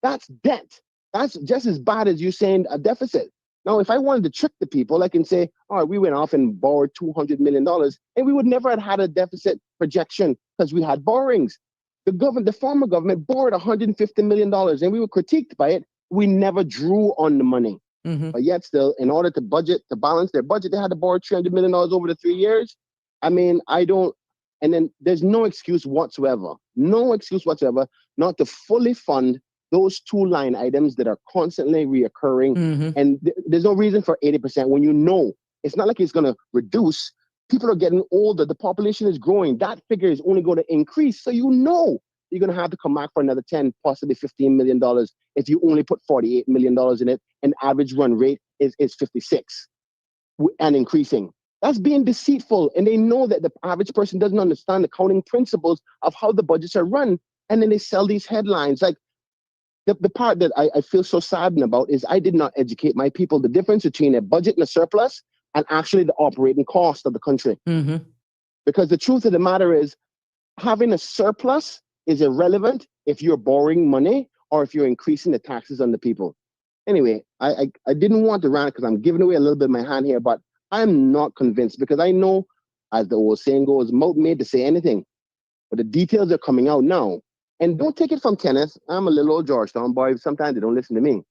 That's debt. That's just as bad as you saying a deficit. Now, if I wanted to trick the people, I can say, all right, we went off and borrowed $200 million, and we would never have had a deficit projection because we had borrowings. The former government borrowed $150 million, and we were critiqued by it. We never drew on the money. But yet still, in order to balance their budget, they had to borrow $300 million over the 3 years. I mean, and then there's no excuse whatsoever not to fully fund those two line items that are constantly reoccurring. And there's no reason for 80% when you know it's not like it's going to reduce. People are getting older. The population is growing. That figure is only going to increase. So you know you're going to have to come back for another 10, possibly $15 million if you only put $48 million in it, and average run rate is 56 and increasing. That's being deceitful. And they know that the average person doesn't understand the accounting principles of how the budgets are run. And then they sell these headlines. Like the part that I feel so saddened about is I did not educate my people the difference between a budget and a surplus and actually the operating cost of the country. Because the truth of the matter is having a surplus is irrelevant if you're borrowing money or if you're increasing the taxes on the people. Anyway, I didn't want to rant because I'm giving away a little bit of my hand here, but I'm not convinced because I know, as the old saying goes, mouth made to say anything. But the details are coming out now. And don't take it from Kenneth. I'm a little old Georgetown boy. Sometimes they don't listen to me.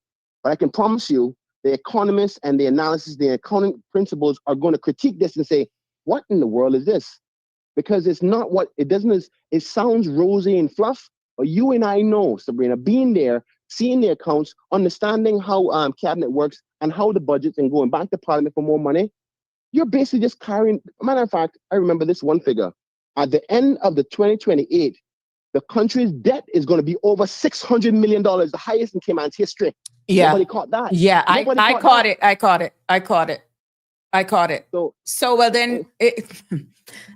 But I can promise you, the economists and the analysis, the accounting principles are going to critique this and say, what in the world is this? Because it's not what it doesn't. It sounds rosy and fluff, but you and I know, Sabrina, being there, seeing the accounts, understanding how cabinet works and how the budgets and going back to parliament for more money, you're basically just carrying. Matter of fact, I remember this one figure. At the end of the 2028, the country's debt is going to be over $600 million, the highest in Cayman's history. Yeah. Nobody caught that. Yeah, I caught it. I caught it. So well, then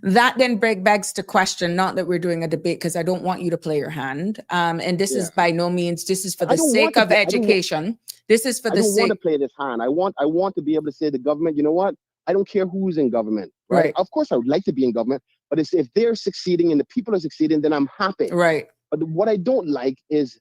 that then begs to question, not that we're doing a debate, because I don't want you to play your hand. And this is by no means, this is for the sake of education. This is for the sake. I don't want to play this hand. I want to be able to say to the government, you know what? I don't care who's in government, right? Of course, I would like to be in government, but if they're succeeding and the people are succeeding, then I'm happy. Right. But what I don't like is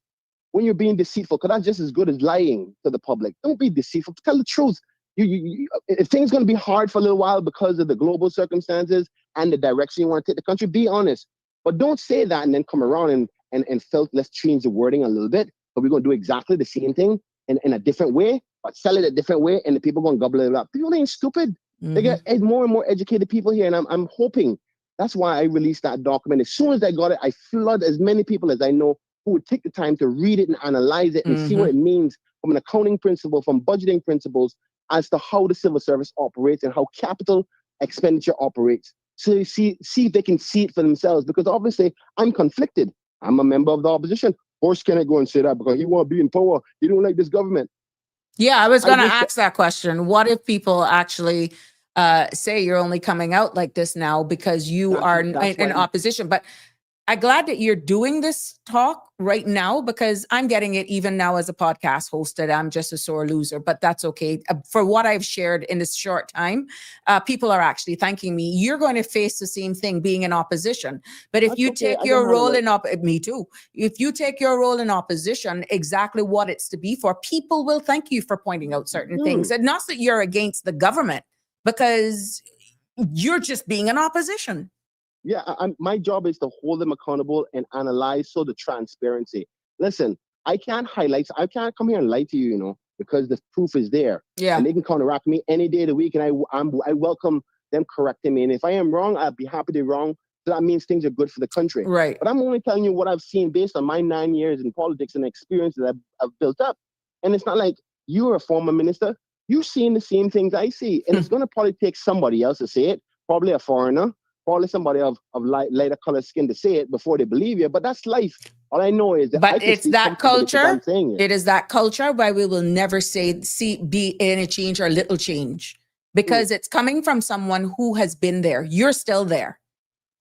when you're being deceitful, because that's just as good as lying to the public. Don't be deceitful. Tell the truth. If things going to be hard for a little while because of the global circumstances and the direction you want to take the country, be honest. But don't say that and then come around and felt, let's change the wording a little bit, but we're going to do exactly the same thing in a different way, but sell it a different way, and the people going to gobble it up. People ain't stupid. They get more and more educated people here, and I'm hoping. That's why I released that document. As soon as I got it, I flood as many people as I know who would take the time to read it and analyze it and see what it means from an accounting principle, from budgeting principles, as to how the civil service operates and how capital expenditure operates. So you see if they can see it for themselves, because obviously I'm conflicted. I'm a member of the opposition. Of course, can I go and say that because he won't be in power? He don't like this government. Yeah, I was going to ask that question. What if people actually say you're only coming out like this now because you are in opposition? But I'm glad that you're doing this talk right now, because I'm getting it even now as a podcast host that I'm just a sore loser, but that's okay. For what I've shared in this short time, people are actually thanking me. You're going to face the same thing being in opposition. But if you take your role in me too, if you take your role in opposition, exactly what it's to be for, people will thank you for pointing out certain things. And not that you're against the government, because you're just being in opposition. Yeah, my job is to hold them accountable and analyze the transparency. Listen, I can't come here and lie to you, because the proof is there. Yeah. And they can counteract me any day of the week, and I welcome them correcting me. And if I am wrong, I'd be happy to be wrong. So that means things are good for the country. Right. But I'm only telling you what I've seen based on my 9 years in politics and experience that I've built up. And it's not like you're a former minister. You've seen the same things I see. And it's going to probably take somebody else to say it, probably a foreigner, probably somebody of lighter color skin to say it before they believe you. But that's life. All I know is that. But it's that culture. It is that culture why we will never be any change or little change, because it's coming from someone who has been there. You're still there.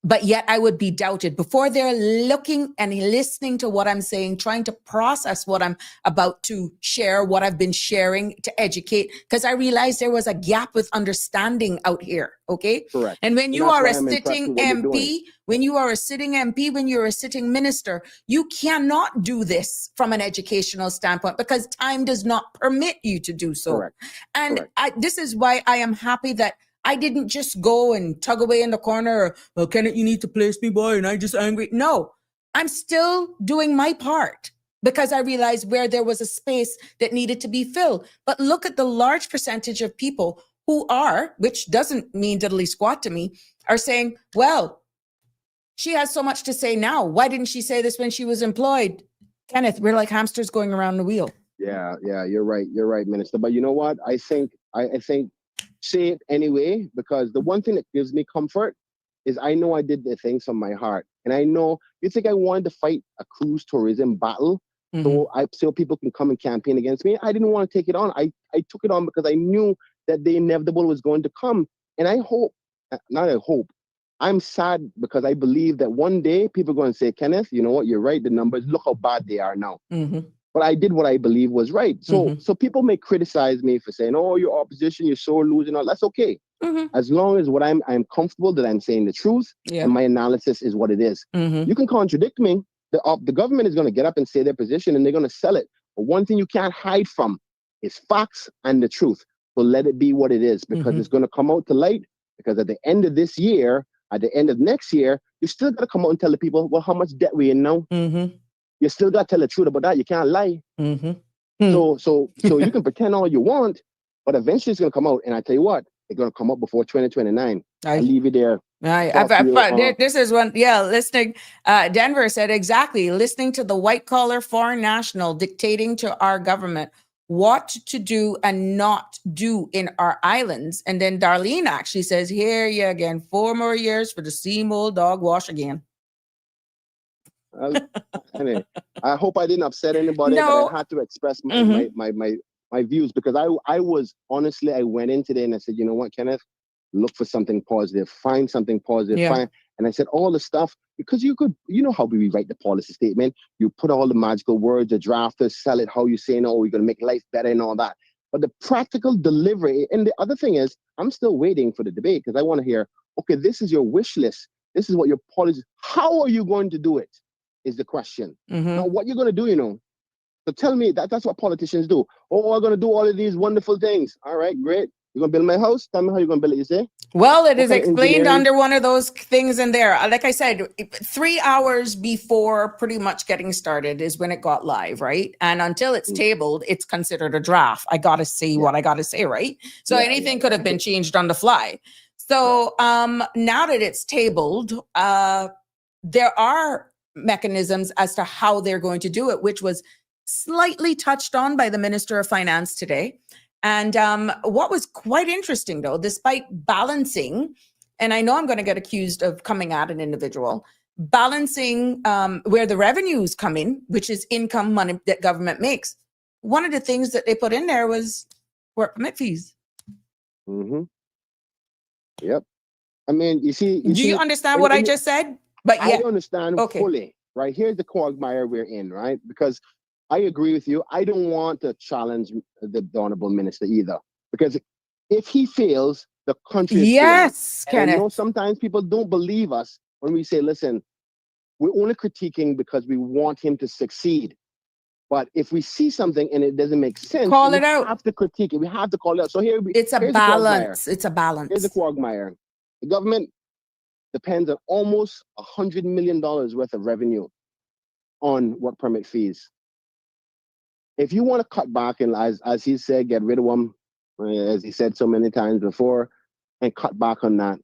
but yet I would be doubted before they're looking and listening to what I'm saying, trying to process what I'm about to share, what I've been sharing to educate, because I realized there was a gap with understanding out here. Okay. Correct. And when And you that's are why a I'm impressed sitting with what you're doing. MP, when you are a sitting MP, when you're a sitting minister, you cannot do this from an educational standpoint because time does not permit you to do so. Correct. And Correct. this is why I am happy that I didn't just go and tug away in the corner, or, well, Kenneth, you need to place me, boy, and I just angry. No, I'm still doing my part because I realized where there was a space that needed to be filled. But look at the large percentage of people who are, which doesn't mean diddly squat to me, are saying, well, she has so much to say now. Why didn't she say this when she was employed? Kenneth, we're like hamsters going around the wheel. Yeah, you're right. You're right, Minister. But you know what? I think say it anyway, because the one thing that gives me comfort is I know I did the things from my heart. And I know you think I wanted to fight a cruise tourism battle so people can come and campaign against me. I didn't want to take it on. I took it on because I knew that the inevitable was going to come. And I'm sad because I believe that one day people are going to say, Kenneth, you know what? You're right. The numbers, look how bad they are now. But I did what I believe was right. So people may criticize me for saying, oh, you're opposition, you're so losing. All that's okay. As long as what I'm comfortable that I'm saying the truth and my analysis is what it is. You can contradict me. The government is going to get up and say their position and they're going to sell it. But one thing you can't hide from is facts and the truth. So let it be what it is, because it's going to come out to light. Because at the end of this year, at the end of next year, you still got to come out and tell the people, well, how much debt we in now? You still got to tell the truth about that. You can't lie. So you can pretend all you want, but eventually it's going to come out. And I tell you what, it's going to come up before 2029. I'll leave it there. This is one, listening. Denver said exactly, listening to the white collar foreign national dictating to our government what to do and not do in our islands. And then Darlene actually says, here you again, 4 more years for the same old dog wash again. Anyway, I hope I didn't upset anybody, but I had to express my views, because I was honestly, I went in today and I said, you know what, Kenneth, look for something positive, find something positive, and I said all the stuff, because you know how we write the policy statement, you put all the magical words, the drafters sell it, how you saying, oh, we're going to make life better and all that. But the practical delivery, and the other thing is, I'm still waiting for the debate because I want to hear, okay, this is your wish list. This is what your policy, how are you going to do it is the question. Now, what you're going to do, you know, so tell me that's what politicians do. Oh, I'm going to do all of these wonderful things. All right, great. You're going to build my house? Tell me how you're going to build it, you say? Well, it is explained under one of those things in there. Like I said, 3 hours before pretty much getting started is when it got live, right? And until it's tabled, it's considered a draft. I got to say what I got to say, right? So anything could have been changed on the fly. So now that it's tabled, there are mechanisms as to how they're going to do it, which was slightly touched on by the Minister of Finance today. And what was quite interesting, though, despite balancing, and I know I'm going to get accused of coming at an individual, balancing where the revenues come in, which is income money that government makes. One of the things that they put in there was work permit fees. Yep. I mean, you see. Do you understand what I just said? But I understand fully. Right. Here's the quagmire we're in, right? Because I agree with you. I don't want to challenge the Honorable Minister either, because if he fails, the country is failing. And I know sometimes people don't believe us when we say, listen, we're only critiquing because we want him to succeed. But if we see something and it doesn't make sense, call it out. We have to critique it. We have to call it out. So it's a balance. It's a balance. Here's the quagmire. The government depends on almost $100 million worth of revenue on work permit fees. If you want to cut back and, as he said, get rid of them, as he said so many times before, and cut back on that,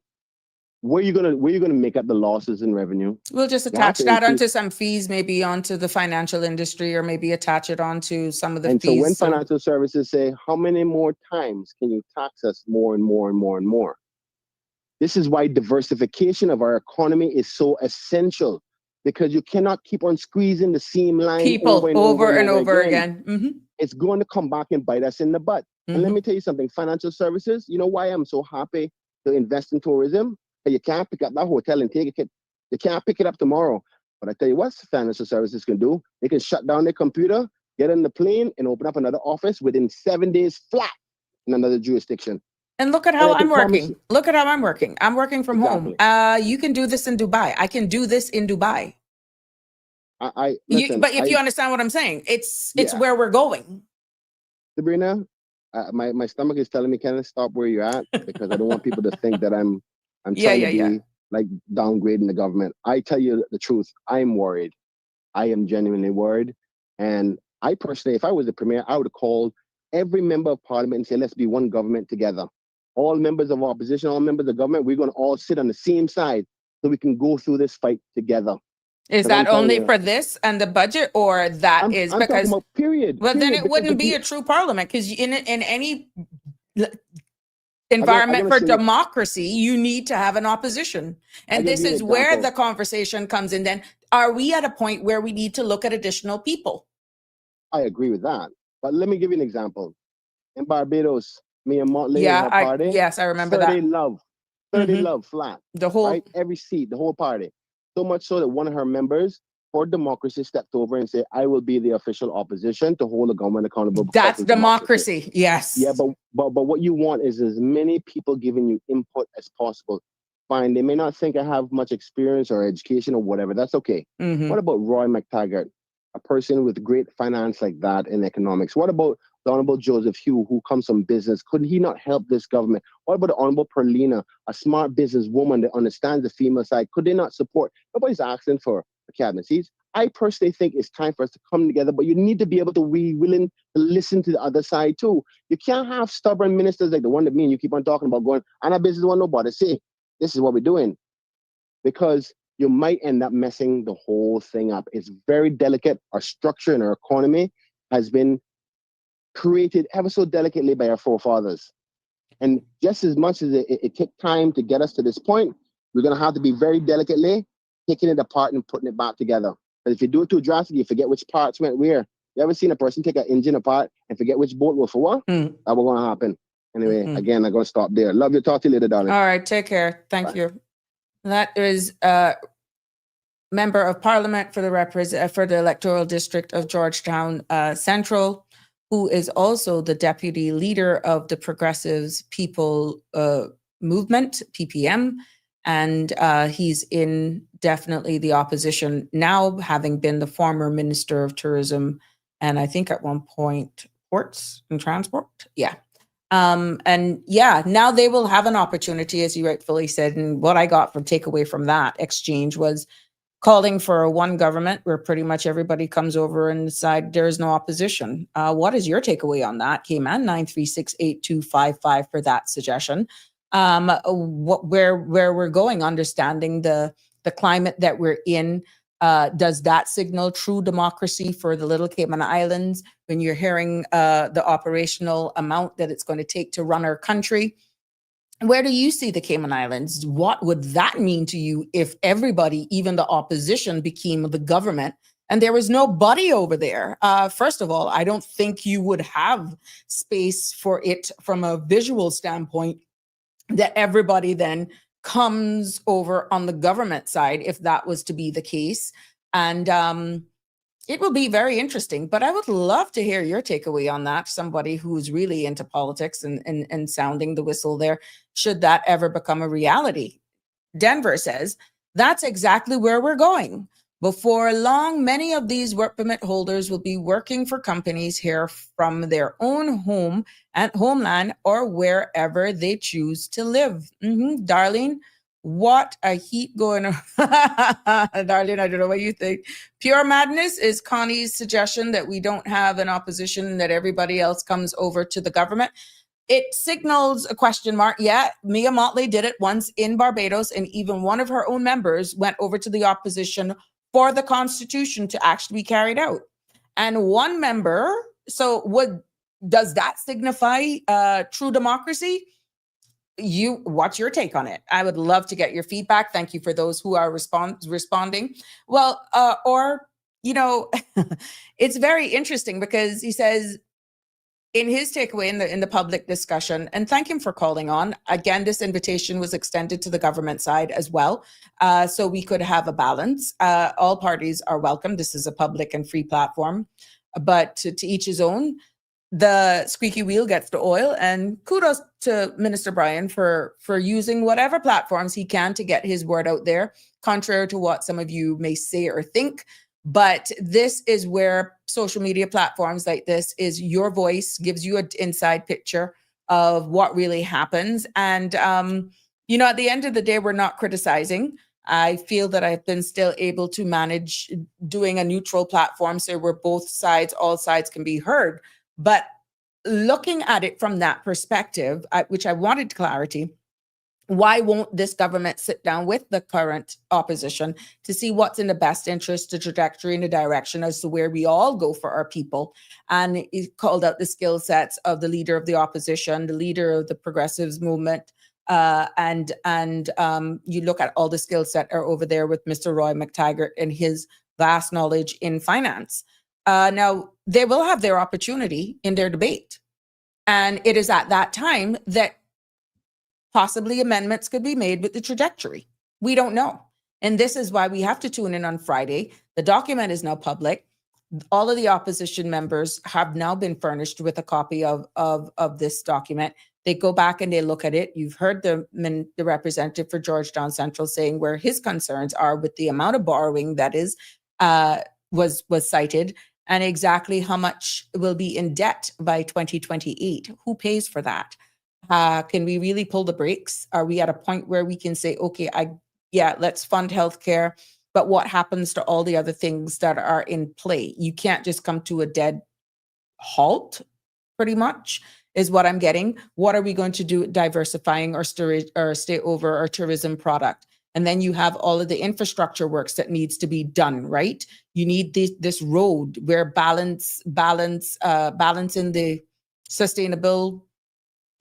where you gonna make up the losses in revenue? We'll just attach that onto some fees, maybe onto the financial industry, or maybe attach it onto some of the fees. So when financial services say, how many more times can you tax us more and more and more and more? This is why diversification of our economy is so essential, because you cannot keep on squeezing the same line people over and over again. It's going to come back and bite us in the butt. And let me tell you something, financial services, you know why I'm so happy to invest in tourism? You can't pick up that hotel and take it. You can't pick it up tomorrow. But I tell you what financial services can do. They can shut down their computer, get on the plane, and open up another office within 7 days flat in another jurisdiction. And look at And how I can I'm promise working. you- Look at how I'm working. I'm working from Exactly. home. You can do this in Dubai. I can do this in Dubai. Listen, But if you understand what I'm saying, it's Yeah. where we're going. Sabrina, my stomach is telling me, Kenneth, stop where you're at, because I don't want people to think that I'm Yeah, trying yeah, to be yeah. like downgrading the government. I tell you the truth, I'm worried. I am genuinely worried. And I personally, if I was the premier, I would have called every member of parliament and say, let's be one government together. All members of opposition, all members of government, we're going to all sit on the same side so we can go through this fight together. Is 'Cause that I'm telling only you, for this and the budget, or that I'm is talking because? about period. Well, then period, it because wouldn't if be you- a true parliament, because in any I'm environment gonna for say- democracy, you need to have an opposition. And gonna this give you is an where example. the conversation comes in. Then, are we at a point where we need to look at additional people? I agree with that. But let me give you an example. In Barbados, me and Motley Yeah, and her party, yes, I remember 30 that. love. 30 Mhm. love flat. The whole Right? Every seat, the whole party. So much so that one of her members for democracy stepped over and said, I will be the official opposition to hold the government accountable. because that's of democracy. democracy. Yes. Yeah, but what you want is as many people giving you input as possible. Fine, they may not think I have much experience or education or whatever. That's okay. Mhm. What about Roy McTaggart, a person with great finance like that in economics? What about the Honorable Joseph Hugh, who comes from business? Could he not help this government? What about the Honorable Perlina, a smart businesswoman that understands the female side? Could they not support? Nobody's asking for cabinet seats. I personally think it's time for us to come together, but you need to be able to be willing to listen to the other side too. You can't have stubborn ministers like the one that me and you keep on talking about going, I'm not business want nobody. Say, this is what we're doing. Because you might end up messing the whole thing up. It's very delicate. Our structure and our economy has been created ever so delicately by our forefathers. And just as much as it took time to get us to this point, we're going to have to be very delicately taking it apart and putting it back together. Because if you do it too drastically, you forget which parts went where. You ever seen a person take an engine apart and forget which bolt was for what? That was going to happen. Anyway, again, I'm going to stop there. Love you. Talk to you later, darling. All right. Take care. Thank you. That is Member of Parliament for the Electoral District of Georgetown Central, who is also the Deputy Leader of the Progressives People Movement, PPM. And he's in definitely the opposition now, having been the former Minister of Tourism and I think at one point ports and transport. Yeah. And yeah, now they will have an opportunity, as you rightfully said. And what I got from takeaway from that exchange was calling for a one government where pretty much everybody comes over and decide there is no opposition. What is your takeaway on that? Cayman 9368255 for that suggestion. Where we're going, understanding the climate that we're in. Does that signal true democracy for the Little Cayman Islands when you're hearing the operational amount that it's going to take to run our country? Where do you see the Cayman Islands? What would that mean to you if everybody, even the opposition, became the government and there was nobody over there? First of all, I don't think you would have space for it from a visual standpoint that everybody then comes over on the government side if that was to be the case. And it will be very interesting, but I would love to hear your takeaway on that. Somebody who's really into politics and sounding the whistle there, should that ever become a reality. Denver says, that's exactly where we're going. Before long, many of these work permit holders will be working for companies here from their own home and homeland or wherever they choose to live. Darlene, what a heat going on. Darlene, I don't know what you think. Pure madness is Connie's suggestion that we don't have an opposition, that everybody else comes over to the government. It signals a question mark. Yeah, Mia Motley did it once in Barbados, and even one of her own members went over to the opposition for the Constitution to actually be carried out. And one member, does that signify true democracy? What's your take on it? I would love to get your feedback. Thank you for those who are responding. Well, it's very interesting because he says, in his takeaway in the public discussion, and thank him for calling on. Again, this invitation was extended to the government side as well, so we could have a balance. All parties are welcome. This is a public and free platform, but to each his own. The squeaky wheel gets the oil, and kudos to Minister Bryan for using whatever platforms he can to get his word out there, contrary to what some of you may say or think. But this is where social media platforms like this is your voice, gives you an inside picture of what really happens. And, you know, at the end of the day, we're not criticizing. I feel that I've been still able to manage doing a neutral platform so where both sides, all sides can be heard. But looking at it from that perspective, which I wanted clarity, why won't this government sit down with the current opposition to see what's in the best interest, the trajectory and the direction as to where we all go for our people? And he called out the skill sets of the leader of the opposition, the leader of the progressives movement, and you look at all the skill set are over there with Mr. Roy McTaggart and his vast knowledge in finance. Now, they will have their opportunity in their debate. And it is at that time that possibly amendments could be made with the trajectory. We don't know. And this is why we have to tune in on Friday. The document is now public. All of the opposition members have now been furnished with a copy of this document. They go back and they look at it. You've heard the representative for Georgetown Central saying where his concerns are with the amount of borrowing that is was cited and exactly how much will be in debt by 2028. Who pays for that? Can we really pull the brakes? Are we at a point where we can say, okay, let's fund healthcare, but what happens to all the other things that are in play? You can't just come to a dead halt, pretty much, is what I'm getting. What are we going to do diversifying our stay over our tourism product? And then you have all of the infrastructure works that needs to be done, right? You need this road where balance in the sustainable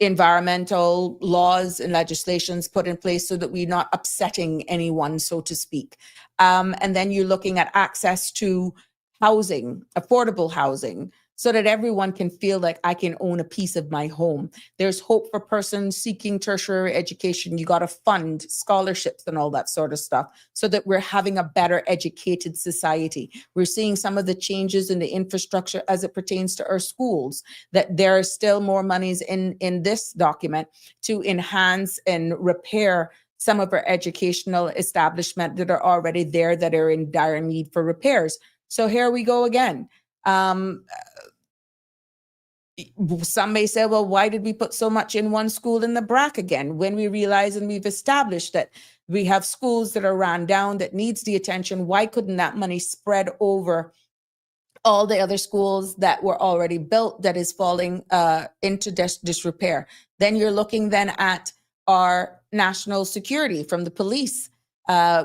environmental laws and legislations put in place so that we're not upsetting anyone, so to speak. And then you're looking at access to housing, affordable housing, so that everyone can feel like I can own a piece of my home. There's hope for persons seeking tertiary education. You got to fund scholarships and all that sort of stuff so that we're having a better educated society. We're seeing some of the changes in the infrastructure as it pertains to our schools, that there are still more monies in this document to enhance and repair some of our educational establishments that are already there that are in dire need for repairs. So here we go again. Some may say, well, why did we put so much in one school in the BRAC again? When we realize and we've established that we have schools that are run down that needs the attention, why couldn't that money spread over all the other schools that were already built that is falling into disrepair? Then you're looking then at our national security from the police.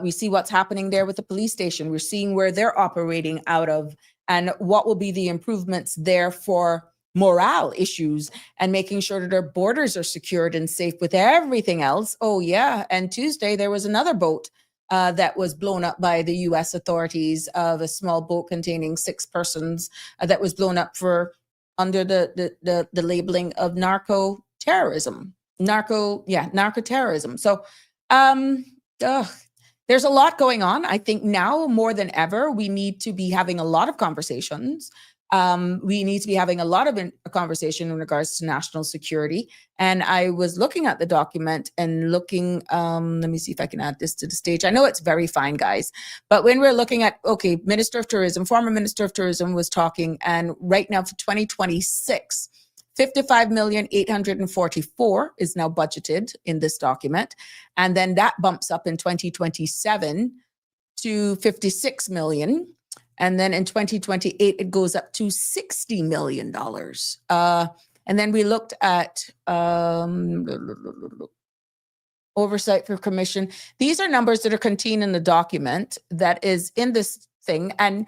We see what's happening there with the police station. We're seeing where they're operating out of and what will be the improvements there for morale issues and making sure that our borders are secured and safe with everything else. Oh, yeah. And Tuesday, there was another boat that was blown up by the U.S. authorities of a small boat containing 6 persons that was blown up under the labeling of narco-terrorism. So there's a lot going on. I think now more than ever, we need to be having a lot of conversations. We need to be having a lot of a conversation in regards to national security. And I was looking at the document and looking, let me see if I can add this to the stage. I know it's very fine, guys. But when we're looking at, okay, Minister of Tourism, former Minister of Tourism was talking, and right now for 2026, 55,844 is now budgeted in this document. And then that bumps up in 2027 to 56 million. And then in 2028, it goes up to $60 million. And then we looked at oversight for commission. These are numbers that are contained in the document that is in this thing. And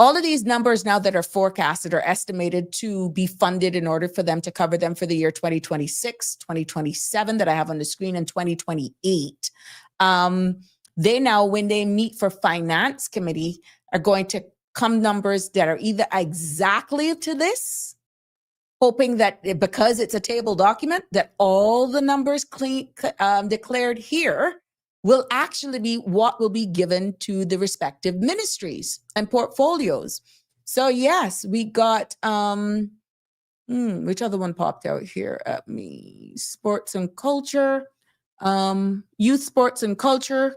all of these numbers now that are forecasted are estimated to be funded in order for them to cover them for the year 2026, 2027 that I have on the screen, and 2028. They now, when they meet for finance committee, are going to come numbers that are either exactly to this hoping that because it's a table document, that all the numbers declared here will actually be what will be given to the respective ministries and portfolios. So yes, we got, which other one popped out here at me? Sports and culture, youth sports and culture,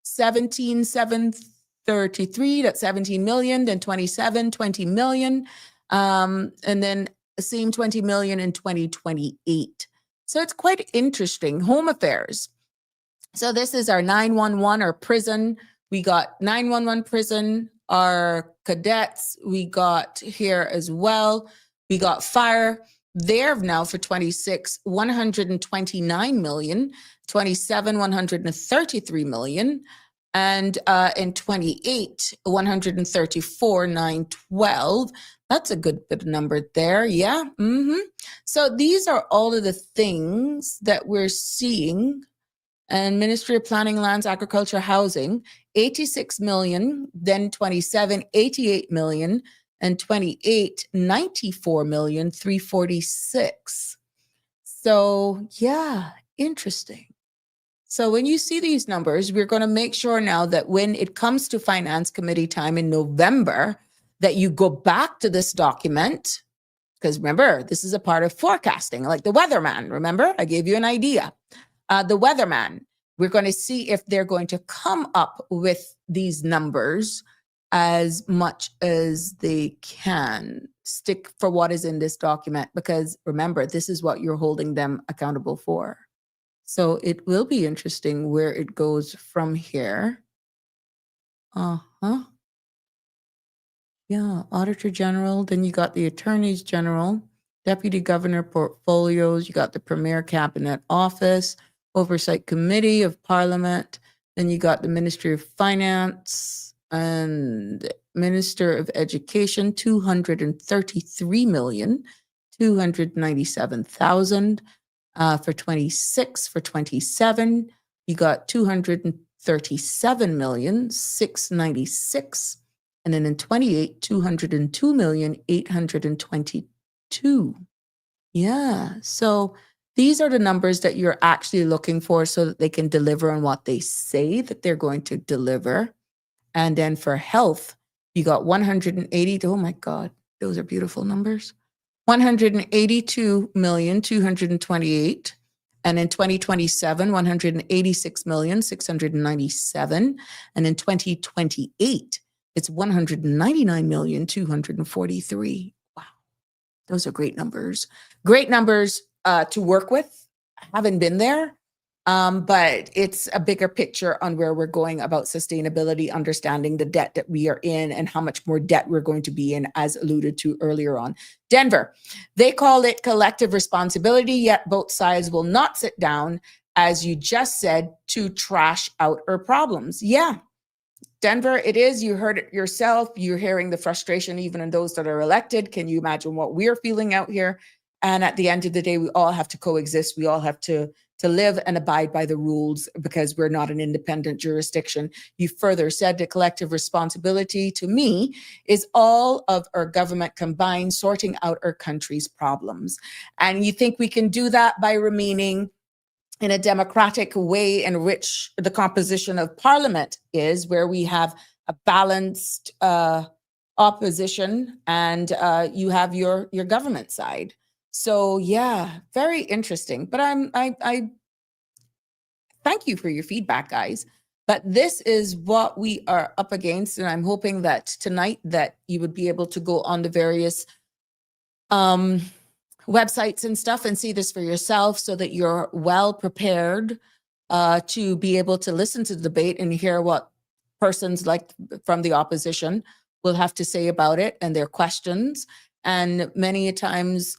17,733, that's 17 million, then 27, 20 million. And then the same 20 million in 2028. So it's quite interesting. Home affairs. So this is our 911 or prison. We got 911 prison, our cadets. We got here as well. We got fire. There now for 26, 129 million, 27, 133 million. And in 28, 134, 912. That's a good bit of number there. Yeah. So these are all of the things that we're seeing. And Ministry of Planning, Lands, Agriculture, Housing, 86 million, then 27, 88 million, and 28, 94 million, 346. So yeah, interesting. So when you see these numbers, we're going to make sure now that when it comes to Finance Committee time in November, that you go back to this document, because remember, this is a part of forecasting, like the weatherman. Remember, I gave you an idea. The weatherman, we're going to see if they're going to come up with these numbers as much as they can, stick for what is in this document, because remember, this is what you're holding them accountable for. So it will be interesting where it goes from here. Yeah, Auditor General, then you got the Attorneys General, Deputy Governor portfolios, you got the Premier Cabinet Office, Oversight Committee of Parliament, then you got the Ministry of Finance and Minister of Education, 233,297,000 for 26. For 27, you got 237,696,000. And then in 28, 202,822. Yeah. So these are the numbers that you're actually looking for so that they can deliver on what they say that they're going to deliver. And then for health, you got 180. Oh my God, those are beautiful numbers. 182,228,000. And in 2027, 186,697,000. And in 2028, it's 199,243,000. Wow. Those are great numbers. Great numbers to work with. I haven't been there, but it's a bigger picture on where we're going about sustainability, understanding the debt that we are in and how much more debt we're going to be in, as alluded to earlier on. Denver, they call it collective responsibility, yet both sides will not sit down, as you just said, to trash out our problems. Yeah. Denver, it is. You heard it yourself. You're hearing the frustration even in those that are elected. Can you imagine what we're feeling out here? And at the end of the day, we all have to coexist. We all have to live and abide by the rules because we're not an independent jurisdiction. You further said the collective responsibility to me is all of our government combined, sorting out our country's problems. And you think we can do that by remaining in a democratic way in which the composition of parliament is, where we have a balanced opposition and you have your government side. So yeah, very interesting. But I thank you for your feedback, guys. But this is what we are up against, and I'm hoping that tonight that you would be able to go on the various websites and stuff and see this for yourself so that you're well prepared to be able to listen to the debate and hear what persons like from the opposition will have to say about it and their questions. And many times,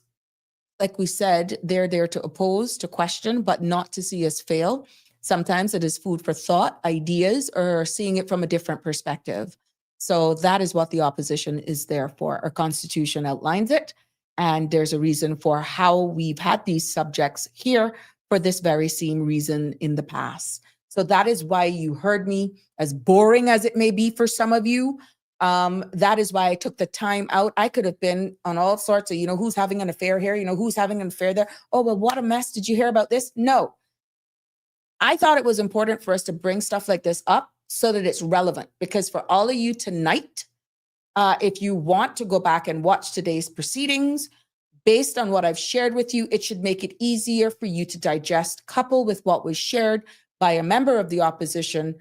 like we said, they're there to oppose, to question, but not to see us fail. Sometimes it is food for thought, ideas, or seeing it from a different perspective. So that is what the opposition is there for. Our Constitution outlines it. And there's a reason for how we've had these subjects here for this very same reason in the past. So that is why you heard me, as boring as it may be for some of you, That is why I took the time out. I could have been on all sorts of, who's having an affair here, who's having an affair there. Oh, well, what a mess. Did you hear about this? No. I thought it was important for us to bring stuff like this up so that it's relevant, because for all of you tonight, if you want to go back and watch today's proceedings, based on what I've shared with you, it should make it easier for you to digest, coupled with what was shared by a member of the opposition,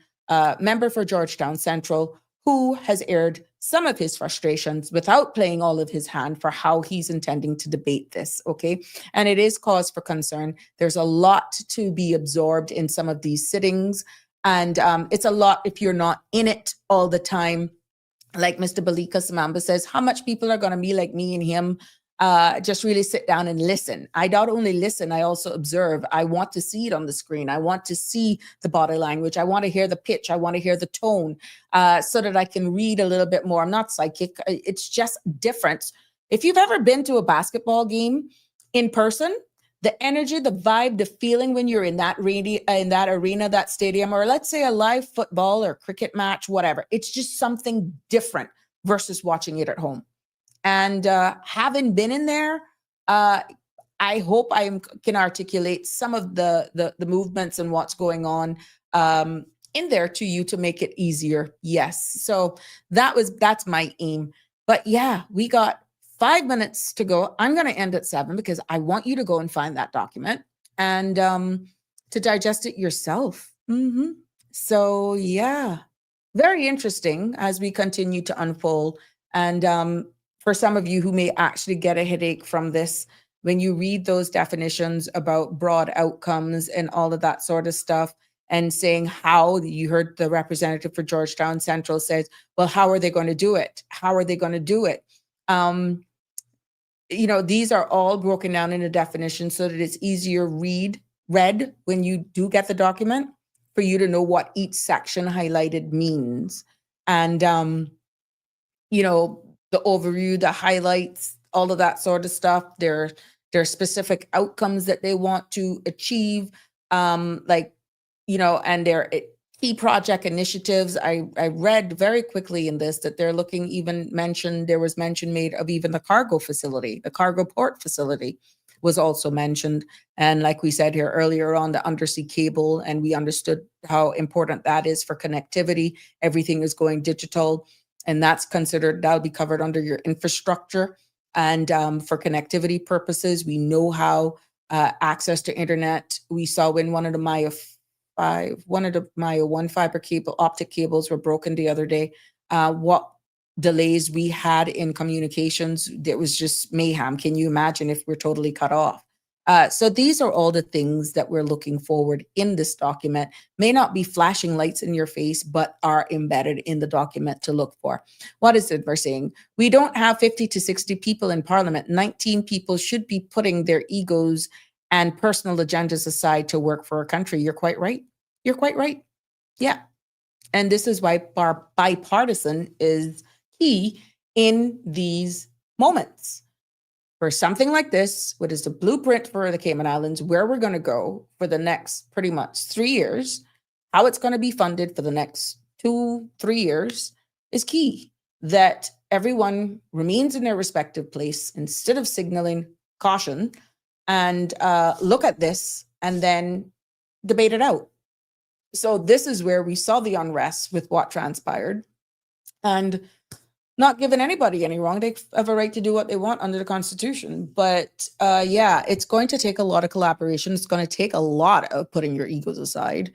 member for Georgetown Central, who has aired some of his frustrations without playing all of his hand for how he's intending to debate this, okay? And it is cause for concern. There's a lot to be absorbed in some of these sittings, and it's a lot if you're not in it all the time. Like Mr. Balika Samamba says, how much people are going to be like me and him, just really sit down and listen. I not only listen, I also observe. I want to see it on the screen. I want to see the body language. I want to hear the pitch. I want to hear the tone, so that I can read a little bit more. I'm not psychic. It's just different. If you've ever been to a basketball game in person, the energy, the vibe, the feeling when you're in that arena, that stadium, or let's say a live football or cricket match, whatever, it's just something different versus watching it at home. And having been in there, I hope I can articulate some of the movements and what's going on in there to you to make it easier. Yes. So that's my aim. But yeah, we got 5 minutes to go. I'm going to end at 7 because I want you to go and find that document and to digest it yourself. So yeah, very interesting as we continue to unfold. And for some of you who may actually get a headache from this, when you read those definitions about broad outcomes and all of that sort of stuff, and saying how, you heard the representative for Georgetown Central says, well, how are they going to do it? How are they going to do it? These are all broken down in a definition so that it's easier read when you do get the document, for you to know what each section highlighted means. And, the overview, the highlights, all of that sort of stuff. There are specific outcomes that they want to achieve, and their key project initiatives. I read very quickly in this that they're looking, there was mention made of even the cargo facility, the cargo port facility was also mentioned. And like we said here earlier on, the undersea cable, and we understood how important that is for connectivity. Everything is going digital, and that'll be covered under your infrastructure. And for connectivity purposes, we know how access to internet, we saw when one of the Maya 1 fiber optic cables were broken the other day, what delays we had in communications. It was just mayhem. Can you imagine if we're totally cut off? So these are all the things that we're looking forward in this document. May not be flashing lights in your face, but are embedded in the document to look for. What is it we're saying? We don't have 50 to 60 people in Parliament. 19 people should be putting their egos and personal agendas aside to work for our country. You're quite right. You're quite right. Yeah. And this is why bipartisan is key in these moments. For something like this, what is the blueprint for the Cayman Islands, where we're going to go for the next pretty much 3 years, how it's going to be funded for the next 2-3 years is key. That everyone remains in their respective place instead of signaling caution, and look at this and then debate it out. So this is where we saw the unrest with what transpired, and not giving anybody any wrong. They have a right to do what they want under the Constitution. But yeah, it's going to take a lot of collaboration. It's going to take a lot of putting your egos aside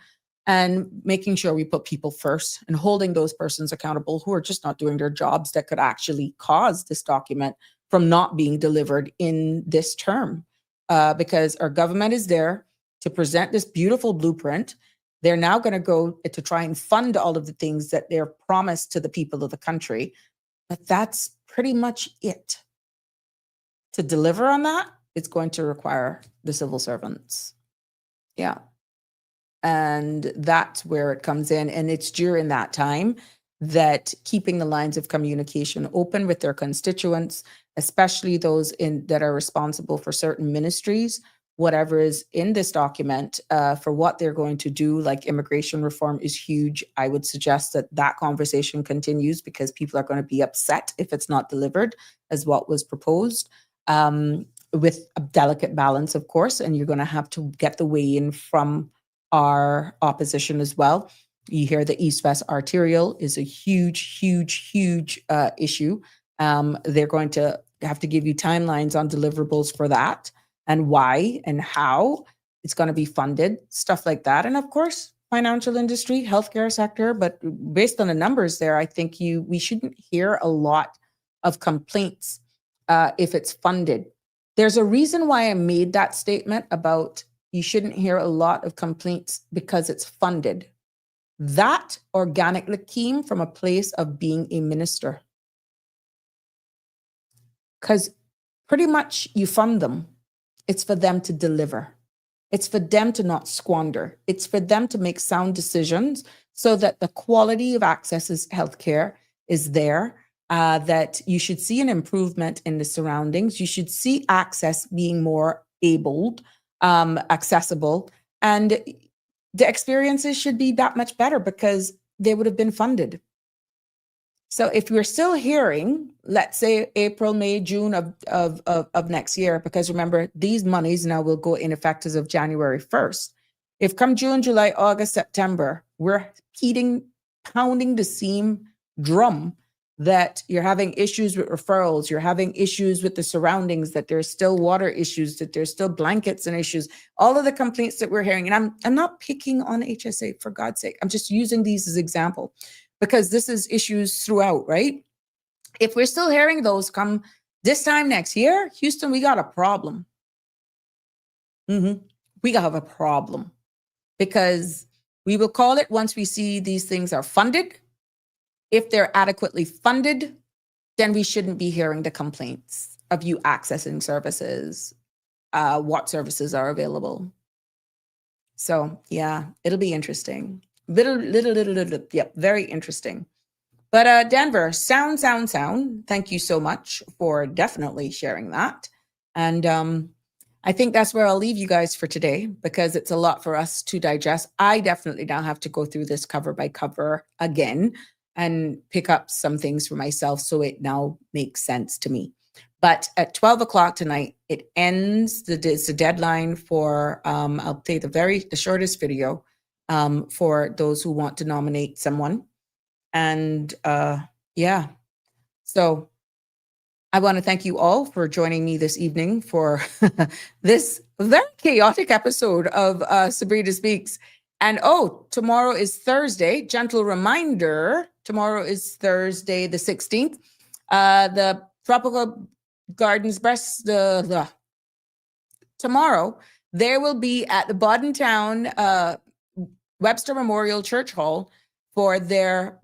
and making sure we put people first and holding those persons accountable who are just not doing their jobs, that could actually cause this document from not being delivered in this term. Because our government is there to present this beautiful blueprint. They're now going to go to try and fund all of the things that they're promised to the people of the country. But that's pretty much it. To deliver on that, it's going to require the civil servants. Yeah. And that's where it comes in. And it's during that time that keeping the lines of communication open with their constituents, especially those that are responsible for certain ministries, whatever is in this document for what they're going to do, like immigration reform is huge. I would suggest that that conversation continues because people are going to be upset if it's not delivered as what was proposed, with a delicate balance, of course, and you're going to have to get the weigh-in from our opposition as well. You hear the East-West arterial is a huge, huge, huge issue. They're going to have to give you timelines on deliverables for that and why and how it's going to be funded, stuff like that. And of course, financial industry, healthcare sector. But based on the numbers there, I think we shouldn't hear a lot of complaints if it's funded. There's a reason why I made that statement about you shouldn't hear a lot of complaints because it's funded. That organically came from a place of being a minister. Because pretty much you fund them. It's for them to deliver. It's for them to not squander. It's for them to make sound decisions so that the quality of access to healthcare is there, that you should see an improvement in the surroundings. You should see access being more accessible, and the experiences should be that much better because they would have been funded. So if we're still hearing, let's say April, May, June of next year, because remember, these monies now will go in effect as of January 1st. If come June, July, August, September, we're pounding the same drum that you're having issues with referrals, you're having issues with the surroundings, that there's still water issues, that there's still blankets and issues, all of the complaints that we're hearing. And I'm not picking on HSA, for God's sake. I'm just using these as example, because this is issues throughout, right? If we're still hearing those come this time next year, Houston, we got a problem. We have a problem, because we will call it once we see these things are funded. If they're adequately funded, then we shouldn't be hearing the complaints of you accessing services, what services are available. So yeah, it'll be interesting. Little, yep, very interesting. But Denver, sound. Thank you so much for definitely sharing that. And I think that's where I'll leave you guys for today, because it's a lot for us to digest. I definitely now have to go through this cover by cover again and pick up some things for myself so it now makes sense to me. But at 12 o'clock tonight, it ends. It's the deadline for, I'll play the shortest video for those who want to nominate someone. And yeah, so I want to thank you all for joining me this evening for this very chaotic episode of Sabrina Speaks. And tomorrow is Thursday. Gentle reminder, tomorrow is Thursday, the 16th. The Tropical Gardens tomorrow, there will be at the Brokendown Webster Memorial Church Hall for their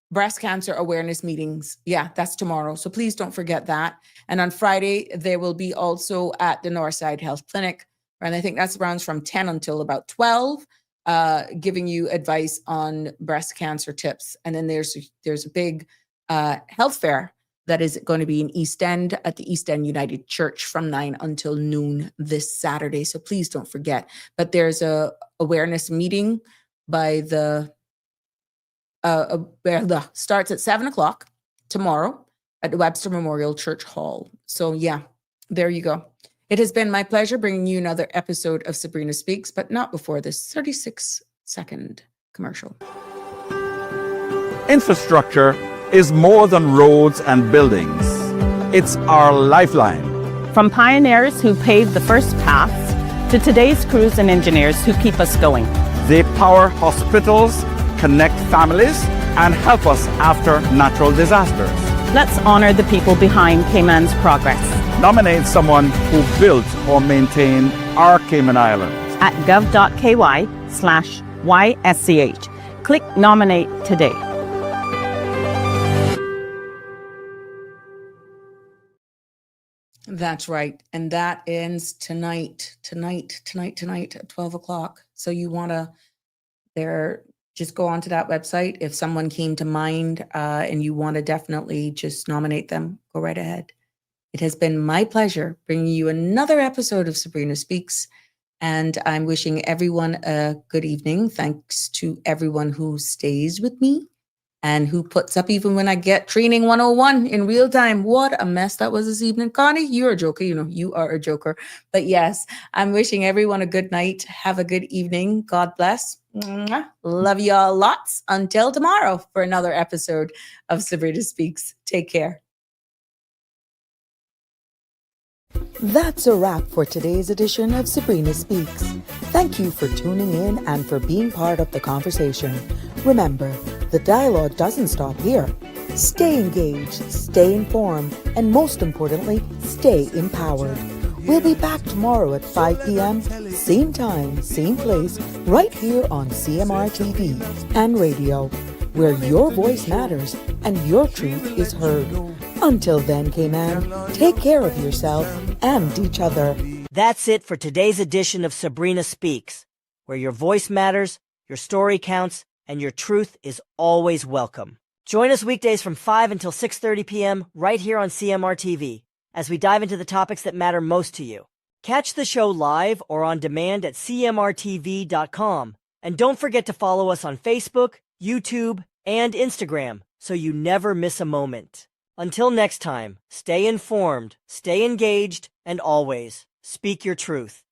breast cancer awareness meetings. Yeah, that's tomorrow. So please don't forget that. And on Friday, there will be also at the Northside Health Clinic. And I think that's runs from 10 until about 12, giving you advice on breast cancer tips. And then there's a big health fair that is going to be in East End at the East End United Church from 9 until noon this Saturday. So please don't forget. But there's a awareness meeting by starts at 7 o'clock tomorrow at the Webster Memorial Church Hall. So yeah, there you go. It has been my pleasure bringing you another episode of Sabrina Speaks, but not before this 36-second commercial. Infrastructure is more than roads and buildings. It's our lifeline. From pioneers who paved the first paths to today's crews and engineers who keep us going. They power hospitals, connect families, and help us after natural disasters. Let's honor the people behind Cayman's progress. Nominate someone who built or maintained our Cayman Islands at gov.ky/YSCH. Click Nominate today. That's right. And that ends tonight at 12 o'clock. So you want to just go onto that website. If someone came to mind and you want to definitely just nominate them, go right ahead. It has been my pleasure bringing you another episode of Sabrina Speaks. And I'm wishing everyone a good evening. Thanks to everyone who stays with me and who puts up even when I get training 101 in real time. What a mess that was this evening. Connie, you're a joker. You know, you are a joker. But yes, I'm wishing everyone a good night. Have a good evening. God bless. Mwah. Love y'all lots. Until tomorrow for another episode of Sabrina Speaks. Take care. That's a wrap for today's edition of Sabrina Speaks. Thank you for tuning in and for being part of the conversation. Remember, the dialogue doesn't stop here. Stay engaged, stay informed, and most importantly, stay empowered. We'll be back tomorrow at 5 p.m., same time, same place, right here on CMR TV and radio, where your voice matters and your truth is heard. Until then, Cayman, take care of yourself and each other. That's it for today's edition of Sabrina Speaks, where your voice matters, your story counts, and your truth is always welcome. Join us weekdays from 5 until 6:30 p.m. right here on CMR TV as we dive into the topics that matter most to you. Catch the show live or on demand at cmrtv.com. And don't forget to follow us on Facebook, YouTube, and Instagram so you never miss a moment. Until next time, stay informed, stay engaged, and always speak your truth.